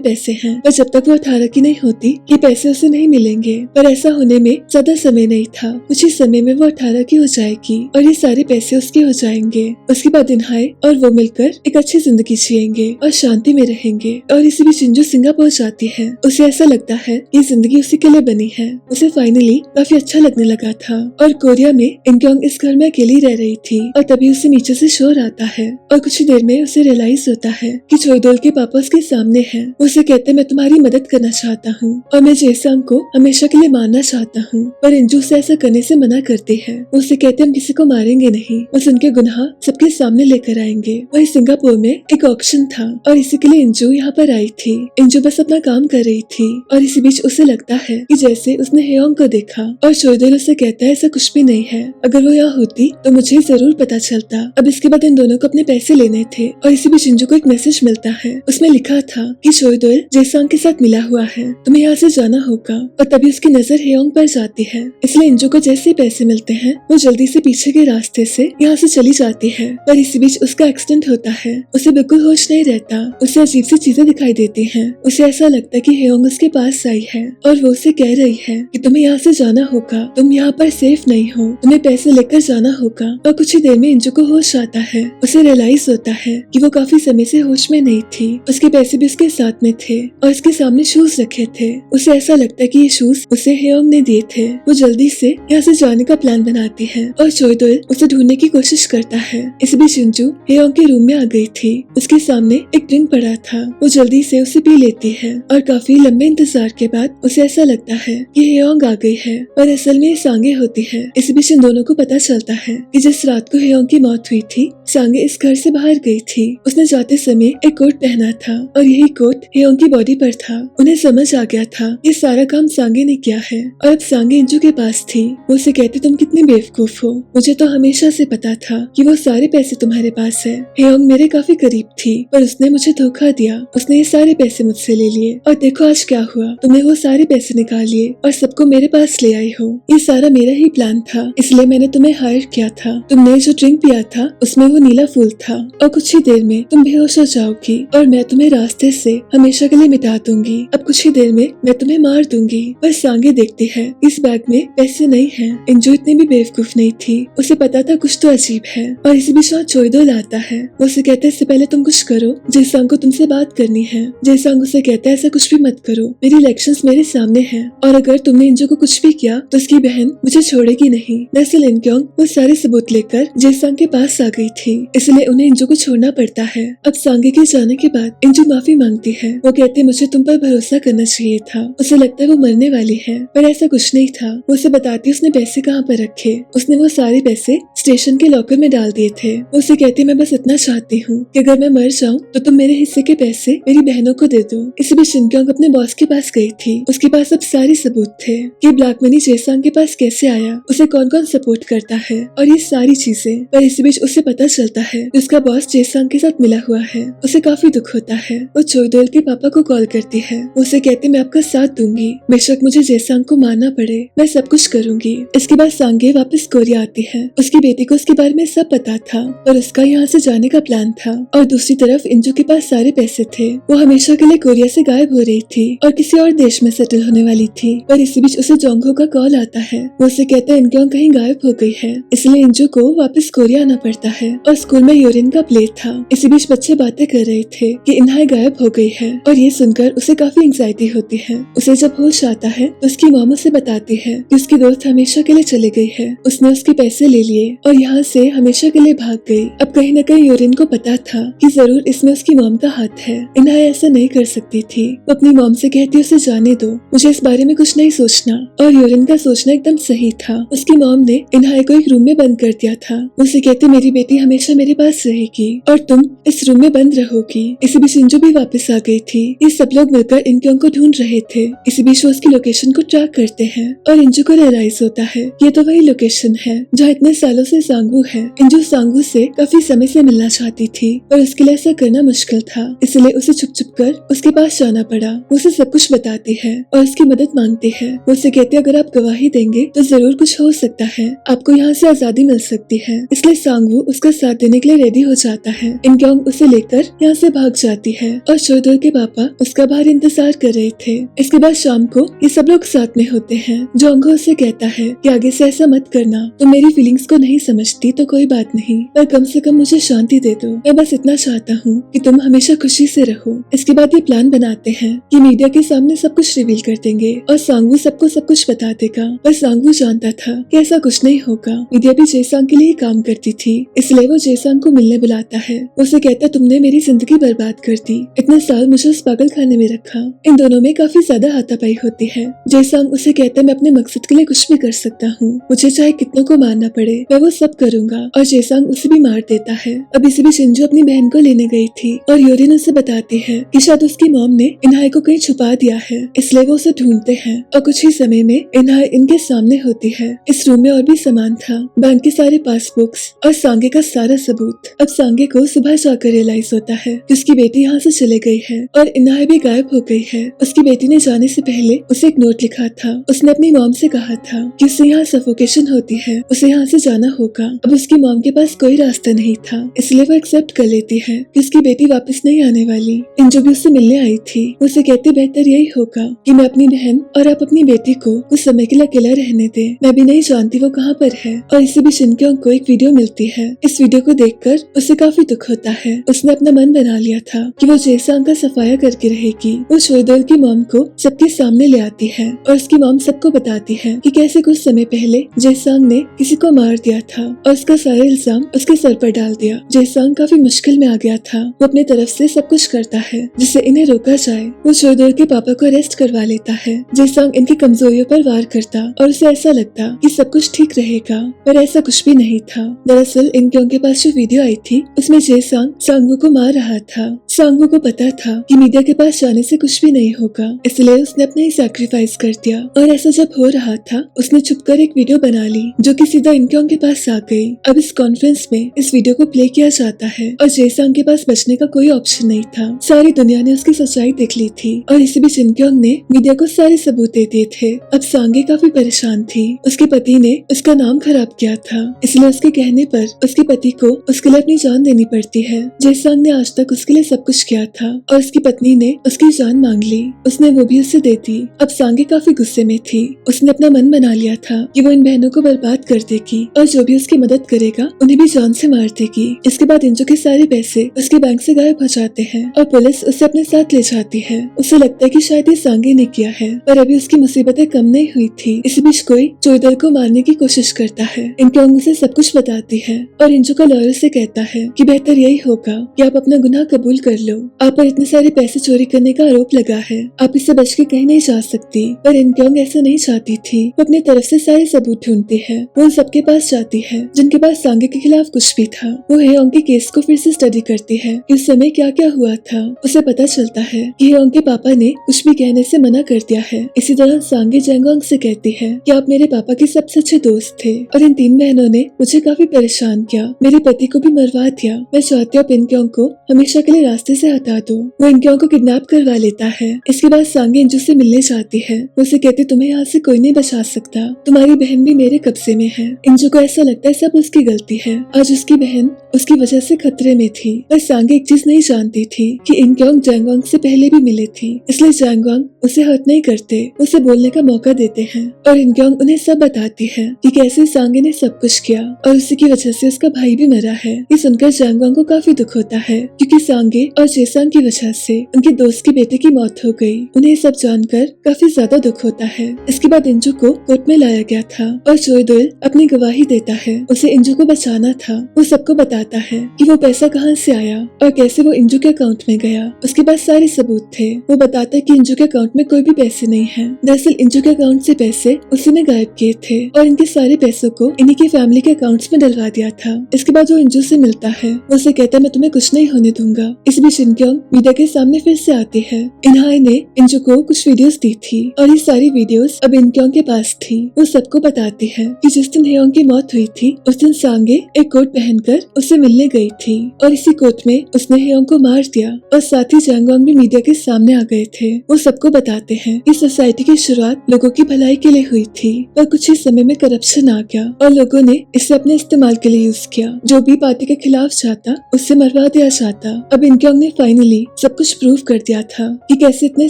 पैसे हैं, पर जब तक वो 18 की नहीं होती ये पैसे उसे नहीं मिलेंगे। पर ऐसा होने में ज्यादा समय नहीं था। कुछ ही समय में वो 18 की हो जाएगी और ये सारे पैसे उसके हो जाएंगे। उसके बाद इन्हाई और वो मिलकर एक अच्छी जिंदगी जिएंगे और शांति में रहेंगे। और इसी बीच इंजू सिंगापुर जाती है। उसे ऐसा लगता है ये जिंदगी उसी के लिए बनी है। उसे फाइनली काफी अच्छा लगने लगा था। और कोरिया में इनक्योंग इस घर में अकेली रह रही थी और तभी उसे नीचे से शोर आता है और कुछ ही देर में उसे रियलाइज होता है कि चोइदोल के पापा उसके सामने हैं। उसे कहते मैं तुम्हारी मदद करना चाहता हूँ और मैं जेसंग को हमेशा के लिए मारना चाहता हूँ। पर इंजू से ऐसा करने से मना करती है। उसे कहते हम किसी को मारेंगे नहीं, बस उनके गुनाह सबके सामने लेकर आएंगे। वही सिंगापुर में एक ऑक्शन था और इसी के लिए इंजू यहाँ पर आई थी। इंजू बस अपना काम कर रही थी और इसी बीच उसे लगता है कि जैसे उसने हेयोंग को देखा और चोइदोल उसे कहता है ऐसा कुछ भी नहीं है, अगर वो यहाँ होती तो मुझे जरूर पता चलता। अब इसके बाद इन दोनों को अपने पैसे लेने थे और इसी बीच इंजू को एक मैसेज मिलता है। उसमें लिखा था कि चोइदोल जेसंग के साथ मिला हुआ है, तुम्हें यहाँ से जाना होगा। और तभी उसकी नजर हेयोंग पर जाती है, इसलिए इंजू को जैसे ही पैसे मिलते हैं वो जल्दी से पीछे के रास्ते से यहाँ से चली जाती है। पर इसी बीच उसका एक्सीडेंट होता है। उसे बिल्कुल होश नहीं रहता। उसे अजीब सी चीजें दिखाई देती हैं। उसे ऐसा लगता है कि हेयोंग उसके पास आई है और वो उसे कह रही है कि तुम्हें यहाँ से जाना होगा, तुम यहाँ पर सेफ नहीं हो, तुम्हें पैसे लेकर जाना होगा। और कुछ ही देर में इंजू को होश आता है। उसे रियलाइज होता है कि वो काफी समय से होश में नहीं थी। उसके पैसे भी उसके साथ में थे और उसके सामने शूज रखे थे। उसे ऐसा लगता है कि ये शूज उसे हेयोंग ने दिए थे। वो जल्दी से यहाँ से जाने का प्लान बनाती है और चोइदोल उसे ढूंढने की कोशिश करता है। इस बीच इंजू हेयोंग के रूम में आ गई थी। उसके सामने एक ड्रिंक पड़ा था। वो जल्दी से उसे पी लेती है और काफी लंबे इंतजार के बाद उसे ऐसा लगता है कि हेयोंग आ गई है और असल में ये सांगे होती है। इस बीच इन दोनों को पता चलता है कि जिस रात को हेयोंग की मौत हुई थी सांगे इस घर से बाहर गई थी। उसने जाते समय एक कोट पहना था और यही कोट हेयोंग की बॉडी पर था। उन्हें समझ आ गया था ये सारा काम सांगे ने किया है और अब सांगे इंजू के पास थी। वो उसे कहती तुम कितनी बेवकूफ हो, मुझे तो हमेशा से पता था कि वो सारे पैसे तुम्हारे पास है। हेयोंग मेरे काफी करीब थी पर उसने मुझे धोखा दिया। उसने ये सारे पैसे मुझसे ले लिए और देखो आज क्या हुआ, तुमने वो सारे पैसे निकाल लिए और सबको मेरे पास ले आई हो। ये सारा मेरा ही प्लान था, इसलिए मैंने तुम्हें हायर किया था। तुमने जो ड्रिंक पिया था उसमें वो नीला फूल था और कुछ ही देर में तुम बेहोश हो जाओगी और मैं तुम्हें रास्ते से हमेशा के लिए मिटा दूंगी। अब कुछ ही देर में मैं तुम्हें मार दूंगी। पर सांगे देखती है इस बैग में पैसे नहीं है। इंजू इतनी भी बेवकूफ नहीं थी। उसे पता था कुछ तो अजीब है और इसी बीच वहाँ चोइदोल आता है। वो उसे कहता है इससे पहले तुम कुछ करो, जेसंग को तुमसे बात करनी है। जेसंग उसे कहता है ऐसा कुछ भी मत करो, मेरी इलेक्शंस मेरे सामने हैं और अगर तुमने इंजू को कुछ भी किया तो उसकी बहन मुझे छोड़ेगी नहीं। दरअसल इनक्योंग वो सारे सबूत लेकर जेसंग के पास आ गई थी, इसलिए उन्हें इंजू को छोड़ना पड़ता है। अब सांगे के जाने के बाद इंजू माफी मांगती है। वो कहते मुझे तुम पर भरोसा करना चाहिए था। उसे लगता है वो मरने वाली है पर ऐसा कुछ नहीं था। वो उसे बताती उसने पैसे कहाँ पर रखे। उसने वो सारे पैसे स्टेशन के लॉकर में डाल दिए थे। वो उसे कहती मैं बस इतना चाहती हूँ कि अगर मैं मर जाऊँ तो तुम मेरे हिस्से के पैसे मेरी बहनों को दे दो। इसी बीच इनक्योंग अपने बॉस के पास गई थी। उसके पास अब सारे सबूत थे कि ब्लैक मनी जेसंग के पास कैसे आया, उसे कौन कौन सपोर्ट करता है और ये सारी चीजें। पर इसी बीच उसे पता चलता है कि उसका बॉस जेसंग के साथ मिला हुआ है। उसे काफी दुख होता है। वो चोइदोल के पापा को कॉल करती है। वो उसे कहती मैं आपका साथ दूंगी, बेशक मुझे जेसंग को मारना पड़े, मैं सब कुछ करूंगी। इसके बाद सांगे वापस कोरिया आती है। उसकी बेटी को उसके बारे में सब पता था और उसका यहाँ से जाने का प्लान था। और दूसरी तरफ इंजू के पास सारे पैसे थे। वो हमेशा के लिए कोरिया से गायब हो रही थी और किसी और देश में सेटल होने वाली थी। पर इसी बीच उसे जोंगहो का कॉल आता है। वो उसे कहता है इनक्योंग कहीं गायब हो गई है, इसलिए इंजू को वापस कोरिया आना पड़ता है। और स्कूल में यूरिन का प्ले था। इसी बीच बच्चे बातें कर रहे थे कि इन्हाई गायब हो गई है और ये सुनकर उसे काफी एंजाइटी होती है। उसे जब होश आता है तो उसकी मॉम उसे बताती है कि उसकी दोस्त हमेशा के लिए चली गई है। उसने उसके पैसे ले लिए और यहाँ से हमेशा के लिए भाग गई। अब कहीं न कहीं यूरिन को पता था कि जरूर इसमें उसकी मॉम का हाथ है। इन्हाई ऐसा नहीं कर सकती थी। वो अपनी मॉम से कहती उसे जाने दो, मुझे इस बारे में कुछ नहीं सोचना। और यूरिन का सोचना एकदम सही था। उसकी मॉम ने इन्हाई को एक रूम में बंद कर दिया था। उसे कहती मेरी बेटी हमेशा मेरे पास रहेगी और तुम इस रूम में बंद रहोगी। इसी बीच इंजू भी वापस आ गई थी। ये सब लोग मिलकर मिलकर इनक्योंग को ढूंढ रहे थे। इसी बीच वो उसकी लोकेशन को ट्रैक करते हैं और इंजू को रियलाइज होता है ये तो वही लोकेशन है जहाँ इतने सालों से सांगवू है। इंजू सांगवू से काफी समय से मिलना चाहती थी और उसके लिए ऐसा करना मुश्किल था, इसलिए उसे छुप छुप कर उसके पास जाना पड़ा। वो उसे सब कुछ बताती है और उसकी मदद मांगती है। वो उसे कहती है अगर आप गवाही देंगे तो जरूर कुछ हो सकता है, आपको यहाँ से आजादी मिल सकती है। इसलिए सांगवू उसका साथ देने के लिए रेडी हो जाता है। इनक्योंग उसे लेकर यहाँ से भाग जाती है और चोइदोल के पापा उसका बाहर इंतजार कर रहे थे। इसके बाद शाम को ये सब लोग साथ में होते हैं। जोंगहो उसे कहता है कि आगे से ऐसा मत करना, तुम मेरी फीलिंग्स को नहीं समझती तो कोई बात नहीं, पर कम से कम मुझे शांति दे दो। मैं बस इतना चाहता हूँ कि तुम हमेशा खुशी से रहो। इसके बाद ये प्लान बनाते हैं कि मीडिया के सामने सब कुछ रिवील कर देंगे और सांगवू सबको सब कुछ बता देगा। पर सांगवू जानता था कि ऐसा कुछ नहीं होगा। मीडिया भी जेसांग के लिए काम करती थी, इसलिए वो जेसांग को मिलने बुलाता है। उसे कहता तुमने मेरी जिंदगी बर्बाद कर दी, इतने साल मुझे उस पागल खाने में रखा। इन दोनों में काफी ज्यादा हाथापाई होती है। जेसांग उसे कहता मैं अपने मकसद के लिए कुछ भी कर सकता हूँ, मुझे चाहे कितनों को मारना पड़े मैं वो सब करूंगा। और जेसांग उसे भी मार देता है। अब इसी बीच इंजू अपनी बहन को लेने गई थी और योरिन उसे बताती है कि शायद उसकी मॉम ने इन्हाई को कहीं छुपा दिया है, इसलिए वो उसे ढूंढते हैं। और कुछ ही समय में इन्हाई इनके सामने होती है। इस रूम में और भी सामान था, बैंक के सारे पासबुक्स और सांगे का सारा सबूत। अब सांगे को सुबह जाकर रियलाइज होता है कि उसकी बेटी यहाँ से चले गई है और इन्हाई भी गायब हो गई है। उसकी बेटी ने जाने से पहले उसे एक नोट लिखा था। उसने अपनी मॉम से कहा था कि उससे यहाँ सफोकेशन होती है, उसे यहाँ से जाना होगा। अब उसकी मॉम के पास कोई रास्ता नहीं था, इसलिए वो एक्सेप्ट कर लेती है कि उसकी बेटी वापस नहीं आने वाली। इंजू भी उससे मिलने आई थी। उसे कहती बेहतर यही होगा कि मैं अपनी बहन और आप अपनी बेटी को कुछ समय के लिए अकेला रहने दे, मैं भी नहीं जानती वो कहाँ पर है। और इसी बीच इनक्योंग को एक वीडियो मिलती है। इस वीडियो को देखकर उसे काफी दुख होता है। उसने अपना मन बना लिया था कि वो जेसांग का सफाया करके रहेगी। वो चोइदोल की मॉम को सबके सामने ले आती है और उसकी मॉम सबको बताती है कि कैसे कुछ समय पहले जेसांग ने किसी को मार दिया था और उसका सारा इल्जाम उसके सर पर डाल दिया। जेसांग काफी मुश्किल में आ गया था। वो अपनी तरफ से सब कुछ करता है जिससे इन्हें रोका जाए। वो चोइदोल के पापा को अरेस्ट करवा लेता है। जेसांग इनकी कमजोरियों पर वार करता और उसे ऐसा लगता कि सब कुछ ठीक रहेगा, पर ऐसा कुछ भी नहीं था। दरअसल इनक्योंग के पास जो वीडियो आई थी उसमें जेसांग सांगवू को मार रहा था। सांगवू को पता था कि मीडिया के पास जाने से कुछ भी नहीं होगा, इसलिए उसने अपना ही सैक्रिफाइस कर दिया। और ऐसा जब हो रहा था उसने छुपकर एक वीडियो बना ली जो कि सीधा इनक्योंग के पास आ गई। अब इस कॉन्फ्रेंस में इस वीडियो को प्ले किया जाता है और जेसांग के पास बचने का कोई ऑप्शन नहीं था। सारी दुनिया ने उसकी सच्चाई देख ली थी और इसी बीच इनक्योंग ने मीडिया को सारे सबूत दे दिए थे। अब सांगे काफी परेशान थी। उसके पति ने उसका नाम खराब किया था, इसलिए उसके कहने पर उसके पति को उसके लिए अपनी जान देनी पड़ती है। जेसांग ने आज तक उसके लिए सब कुछ किया था और उसकी पत्नी ने उसकी जान मांग ली, उसने वो भी उसे दे दी। अब सांगे काफी गुस्से में थी। उसने अपना मन बना लिया था कि वो इन बहनों को बर्बाद कर देगी और जो भी उसकी मदद करेगा उन्हें भी जान से मार देगी। इसके बाद इंजू के सारे पैसे उसके बैंक से गायब हो जाते हैं और पुलिस उसे अपने साथ ले जाती है। उसे लगता है कि शायद ये सांगे ने किया है, पर अभी उसकी मुसीबतें कम नहीं हुई थी। इसी बीच कोई चोइदोल को मारने की कोशिश करता है। इनक्योंग उसे सब कुछ बताती है और इंजू का लॉयर से कहता है कि बेहतर यही होगा कि आप अपना गुनाह कबूल कर लो। आप पर इतने सारे पैसे चोरी करने का आरोप लगा है, आप इससे बच के कहीं नहीं जा सकती। पर इनक्योंग ऐसा नहीं चाहती थी। वो अपनी तरफ से सारे सबूत ढूंढती है। वो सबके पास जाती है जिनके पास सांगे के खिलाफ कुछ भी था। वो हेयोंग के केस को फिर से स्टडी करती है कि उस समय क्या क्या हुआ था। उसे पता चलता है कि हेयोंग के पापा ने कुछ भी कहने से मना कर दिया है। इसी तरह सांगे जेंगोंग से कहती है कि आप मेरे पापा के सबसे अच्छे दोस्त थे और इन तीन बहनों ने मुझे काफी परेशान किया, मेरे पति को भी मरवा दिया। मैं चाहती हूँ इनक्योंग को हमेशा के लिए रास्ते से हटा दो। वो इनक्योंग को किडनैप करवा लेता है। इसके बाद सांगे इंजू से मिलने जाती है। वो उसे कहती तुम्हें यहाँ से कोई नहीं बचा सकता, तुम्हारी बहन भी मेरे कब्जे में है। इंजू को ऐसा लगता है सब उसकी गलती है, आज उसकी बहन उसकी वजह से खतरे में थी। पर सांगे एक चीज नहीं जानती थी कि इनक्योंग जेंगोंग से पहले भी मिले थी, इसलिए जेंगोंग उसे हर्ट नहीं करते, उसे बोलने का मौका देते हैं। और इनक्योंग उन्हें सब बताती है कि कैसे सांगे ने सब कुछ किया और उसी की वजह से उसका भाई भी मरा है। ये सुनकर जेंगोंग को काफी दुख होता है क्योंकि सांगे और जेसांग की वजह से उनके दोस्त के बेटे की मौत हो गई। उन्हें सब जानकर काफी ज्यादा दुख होता है। इसके बाद इंजू को कोर्ट में लाया गया था और चोइदोल अपनी गवाही देता है। उसे इंजू को बचाना था। वो सबको बताता है कि वो पैसा कहाँ से आया और कैसे वो इंजू के अकाउंट में गया। उसके पास सारे सबूत थे। वो बताता है कि इंजू के अकाउंट में कोई भी पैसे नहीं है। दरअसल इंजू के अकाउंट से पैसे उसी ने गायब किए थे और इनके सारे पैसों को इन्हीं की फैमिली के अकाउंट्स में डलवा दिया था। इसके बाद वो इंजू से मिलता है। वो उसे कहता है मैं तुम्हें कुछ नहीं होने दूंगा। इस बीच इनक्योंग मीडिया के सामने फिर से आती है। इन्हाई ने इंजू को कुछ वीडियोस दी थी और ये सारी वीडियोस अब इनक्योंग के पास थी। वो सबको बताती है कि जिस दिन हेयोंग की मौत हुई थी उस दिन सांगे एक कोट पहनकर उसे मिलने गई थी और इसी कोट में उसने हेयोंग को मार दिया और साथ ही जैंगवांग भी मीडिया के सामने आ गए थे। वो सबको बताते हैं कि सोसाइटी की शुरुआत लोगों की भलाई के लिए हुई थी पर कुछ ही समय में करप्शन आ गया और लोगों ने इसे अपने इस्तेमाल के लिए यूज किया। जो भी पार्टी के खिलाफ जाता उससे मरवा दिया जाता। अब इनक्योंग ने फाइनली सब कुछ प्रूव कर दिया था कि कैसे इतने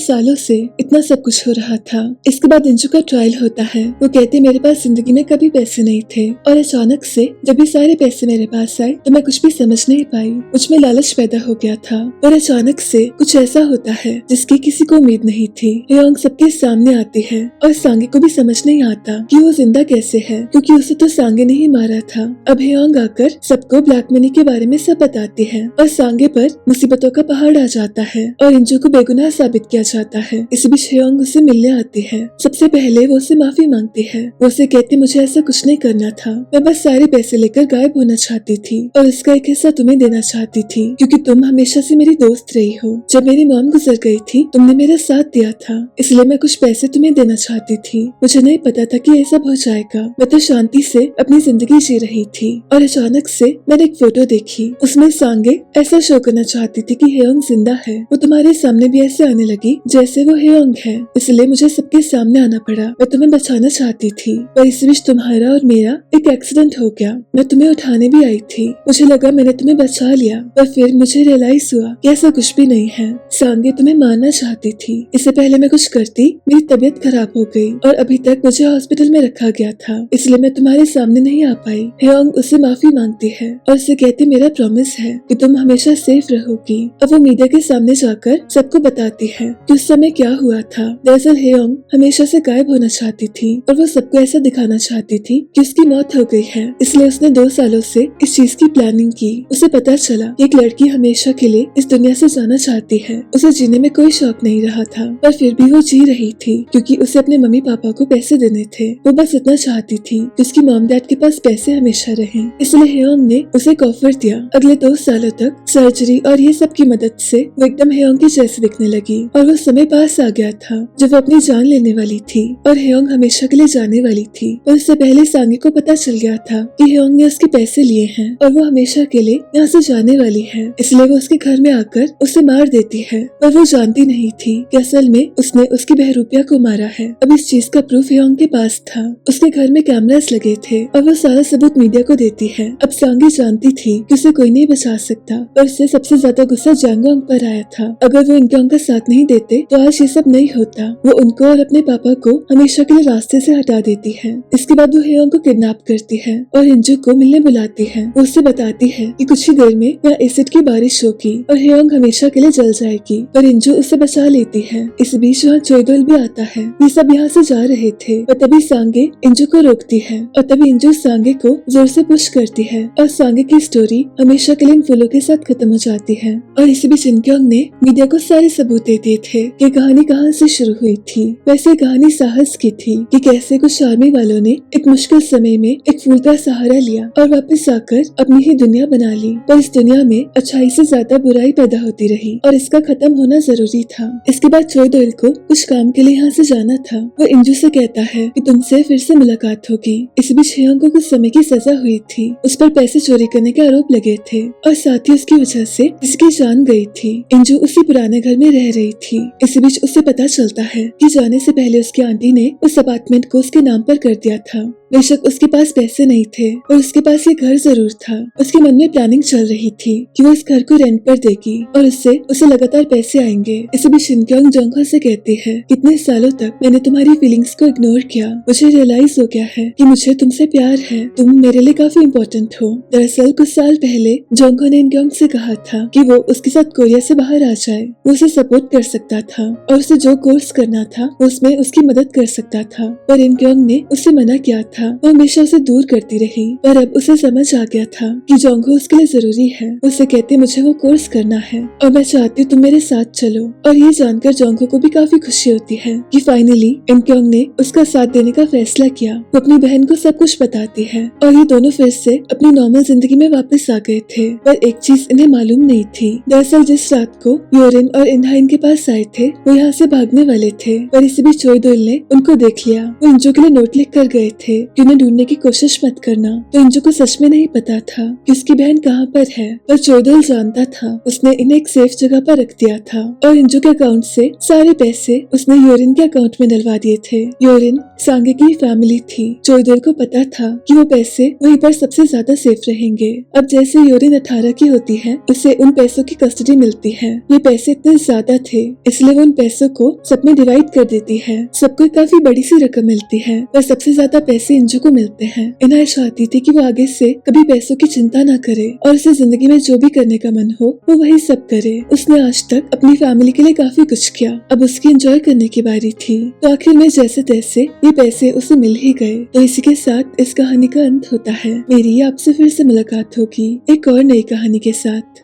सालों से इतना सब कुछ हो रहा था। इसके बाद इंजू का ट्रायल होता है। वो कहते मेरे पास जिंदगी में कभी पैसे नहीं थे और अचानक से जब ये सारे पैसे मेरे पास आए तो मैं कुछ भी समझ नहीं पाई। मुझ में लालच पैदा हो गया था और अचानक से कुछ ऐसा होता है जिसकी किसी को उम्मीद नहीं थी। हेयोंग सबके सामने आती है और सांगे को भी समझ नहीं आता कि वो जिंदा कैसे है क्योंकि उसे तो सांगे ने ही मारा था। अब हेयोंग आकर सबको ब्लैक मनी के बारे में सब बताती है और सांगे पर मुसीबतों का पहाड़ आ जाता है और इंजू को बेगुनाह साबित किया जाता है। इस बीच हेयोंग उसे मिलने आती है। सबसे पहले वो उसे माफी मांगती है। वो उसे कहती मुझे ऐसा कुछ नहीं करना था, मैं बस सारे पैसे लेकर गायब होना चाहती थी और उसका एक हिस्सा तुम्हें देना चाहती थी क्योंकि तुम हमेशा से मेरी दोस्त रही हो। जब मेरी मॉम गुजर गई थी तुमने मेरा साथ दिया था इसलिए मैं कुछ पैसे तुम्हें देना चाहती थी। मुझे नहीं पता था कि ये सब हो जाएगा। मैं तो शांति से अपनी जिंदगी जी रही थी और अचानक से मैंने एक फोटो देखी। उसमें सांगे ऐसा शो करना चाहती थी कि हेयोंग जिंदा है। वो तुम्हारे सामने भी ऐसे आने लगी जैसे वो हेयोंग है, इसलिए मुझे सबके सामने आना पड़ा। मैं तुम्हें बचाना चाहती थी पर इस बीच तुम्हारा और मेरा एक एक्सीडेंट हो गया। मैं तुम्हें उठाने भी आई थी, मुझे लगा मैंने तुम्हें बचा लिया पर फिर मुझे रियलाइज हुआ कि ऐसा कुछ भी नहीं है। सांगे तुम्हें मारना चाहती थी। इससे पहले मैं कुछ करती मेरी तबीयत खराब हो गई और अभी तक मुझे हॉस्पिटल में रखा गया था इसलिए मैं तुम्हारे सामने नहीं आ पाई। हेयोंग उसे माफी मांगती है और उसे कहती मेरा प्रॉमिस है कि तुम हमेशा सेफ रहोगी। अब वो मीडिया के सामने जाकर सबको बताती है कि उस समय क्या हुआ था। दरअसल हेयोंग हमेशा से गायब होना चाहती थी और वो सबको ऐसा दिखाना चाहती थी कि उसकी मौत हो गई है, इसलिए उसने 2 सालों से इस चीज की प्लानिंग की। उसे पता चला कि एक लड़की हमेशा के लिए इस दुनिया से जाना चाहती है। उसे जीने में कोई शौक नहीं रहा था पर फिर भी वो जी रही थी क्योंकि उसे अपने मम्मी पापा को पैसे देने थे। वो बस इतना चाहती थी कि उसकी मॉम डैड के पास पैसे हमेशा रहें। इसलिए हेयोंग ने उसे एक ऑफर दिया। अगले 2 सालों तक सर्जरी और ये सब की मदद से वो एकदम हेयोंग की जैसे दिखने लगी और वो समय पास आ गया था जब वो अपनी जान लेने वाली थी और हेयोंग हमेशा के लिए जाने वाली थी। और उससे पहले सांगे को पता चल गया था कि हेयोंग ने उसके पैसे लिए हैं और वो हमेशा के लिए यहाँ से जाने वाली है, इसलिए वो उसके घर में आकर उसे मार देती है। पर वो जानती नहीं थी कि असल में उसने उसकी बहरूपिया को मारा है। अब इस चीज का प्रूफ हेयोंग के पास था। उसके घर में कैमरास लगे थे और वो सारा सबूत मीडिया को देती है। अब सांगे जानती थी कि उसे कोई नहीं बचा सकता पर उससे सबसे ज्यादा गुस्सा जैंगवांग पर आया था। अगर वो इनक्योंग का साथ नहीं देते तो आज ये सब नहीं होता। वो उनको और अपने पापा को हमेशा के लिए रास्ते से हटा देती है। इसके बाद वो हेयोंग को किडनैप करती है और इंजू को मिलने बुलाती है। वो उससे बताती है कि कुछ ही देर में यहाँ एसिड की बारिश होगी और हेयोंग हमेशा के लिए जल जाएगी पर इंजू उसे बचा लेती है। इस बीच वहाँ चोइदोल भी आता है। ये सब यहाँ से जा रहे थे और तभी सांगे इंजू को रोकती है और तभी इंजू सांगे को जोर से पुश करती है और सांगे की स्टोरी हमेशा के लिए इन फूलों के साथ खत्म हो जाती है। और इसी बीच इनक्योंग ने मीडिया को सारे सबूत दे दिए थे कि कहानी कहाँ से शुरू हुई थी। वैसे कहानी साहस की थी कि कैसे कुछ आर्मी वालों ने एक मुश्किल समय में एक फूल का सहारा लिया और वापस आकर अपनी ही दुनिया बना ली। पर इस दुनिया में अच्छाई से ज्यादा बुराई पैदा होती रही और इसका खत्म होना जरूरी था। इसके बाद चोइदोल को कुछ काम के लिए यहाँ से जाना था। वो इंजू से कहता है कि तुमसे फिर से मुलाकात होगी। इस बीच हेयोंग को कुछ समय की सजा हुई थी। उस पर पैसे चोरी करने के आरोप लगे थे और साथ ही उसकी वजह से इसकी जान गई थी। इंजू उसी पुराने घर में रह रही थी। इस बीच उसे पता चलता है कि जाने से पहले उसकी आंटी ने उस अपार्टमेंट को उसके नाम पर कर दिया था। बेशक उसके पास पैसे नहीं थे और उसके पास ये घर जरूर था। उसके मन में प्लानिंग चल रही थी कि वो इस घर को रेंट पर देगी और उससे उसे लगातार पैसे आएंगे। इसे भी शिनक्योंग जोंगहो से कहती है कितने सालों तक मैंने तुम्हारी फीलिंग्स को इग्नोर किया। मुझे रियलाइज हो गया है कि मुझे तुमसे प्यार है, तुम मेरे लिए काफी इम्पोर्टेंट हो। दरअसल कुछ साल पहले जोंगहो ने इनक्योंग से कहा था कि वो उसके साथ कोरिया से बाहर आ जाए। वो उसे सपोर्ट कर सकता था और उसे जो कोर्स करना था उसमें उसकी मदद कर सकता था, पर इनक्योंग ने उसे मना किया था। वो हमेशा उसे दूर करती रही पर अब उसे समझ आ गया था कि जोंगहो उसके लिए जरूरी है। उसे कहते मुझे वो कोर्स करना है और मैं चाहती हूँ तुम मेरे साथ चलो। और ये जानकर जोंगहो को भी काफी खुशी होती है कि फाइनली इनक्योंग ने उसका साथ देने का फैसला किया। वो अपनी बहन को सब कुछ बताती है और ये दोनों फिर से अपनी नॉर्मल जिंदगी में वापस आ गए थे। पर एक चीज इन्हें मालूम नहीं थी थी। दरअसल जिस रात को योरिन और इन्हा इनके पास आए थे वो यहाँ से भागने वाले थे, पर इसी बीच चोइदुल ने उनको देख लिया। वो इंजू के लिए नोट लिख कर गए थे कि उन्हें ढूंढने की कोशिश मत करना। तो इंजू को सच में नहीं पता था कि उसकी बहन कहाँ पर है, पर चोइदुल जानता था। उसने इन्हें एक सेफ जगह पर रख दिया था और इंजू के अकाउंट से सारे पैसे उसने योरिन के अकाउंट में डलवा दिए थे। योरिन सांगे की फैमिली थी। चोइदुल को पता था कि वो पैसे वहीं पर सबसे ज्यादा सेफ रहेंगे। अब जैसे योरिन 18 की होती है उसे उन पैसों की कस्टडी मिलती है। ये पैसे इतने ज्यादा थे इसलिए वो उन पैसों को सब में डिवाइड कर देती है। सबको काफी बड़ी सी रकम मिलती है, पर सबसे ज्यादा पैसे इंजू को मिलते हैं। इन्हा चाहती थी कि वो आगे से कभी पैसों की चिंता न करे और उसे जिंदगी में जो भी करने का मन हो वो वही सब करे। उसने आज तक अपनी फैमिली के लिए काफी कुछ किया, अब उसकी एंजॉय करने की बारी थी। तो आखिर में जैसे तैसे ये पैसे उसे मिल ही गए। तो इसी के साथ इस कहानी का अंत होता है। मेरी आपसे फिर से मुलाकात होगी एक और नई कहानी के साथ।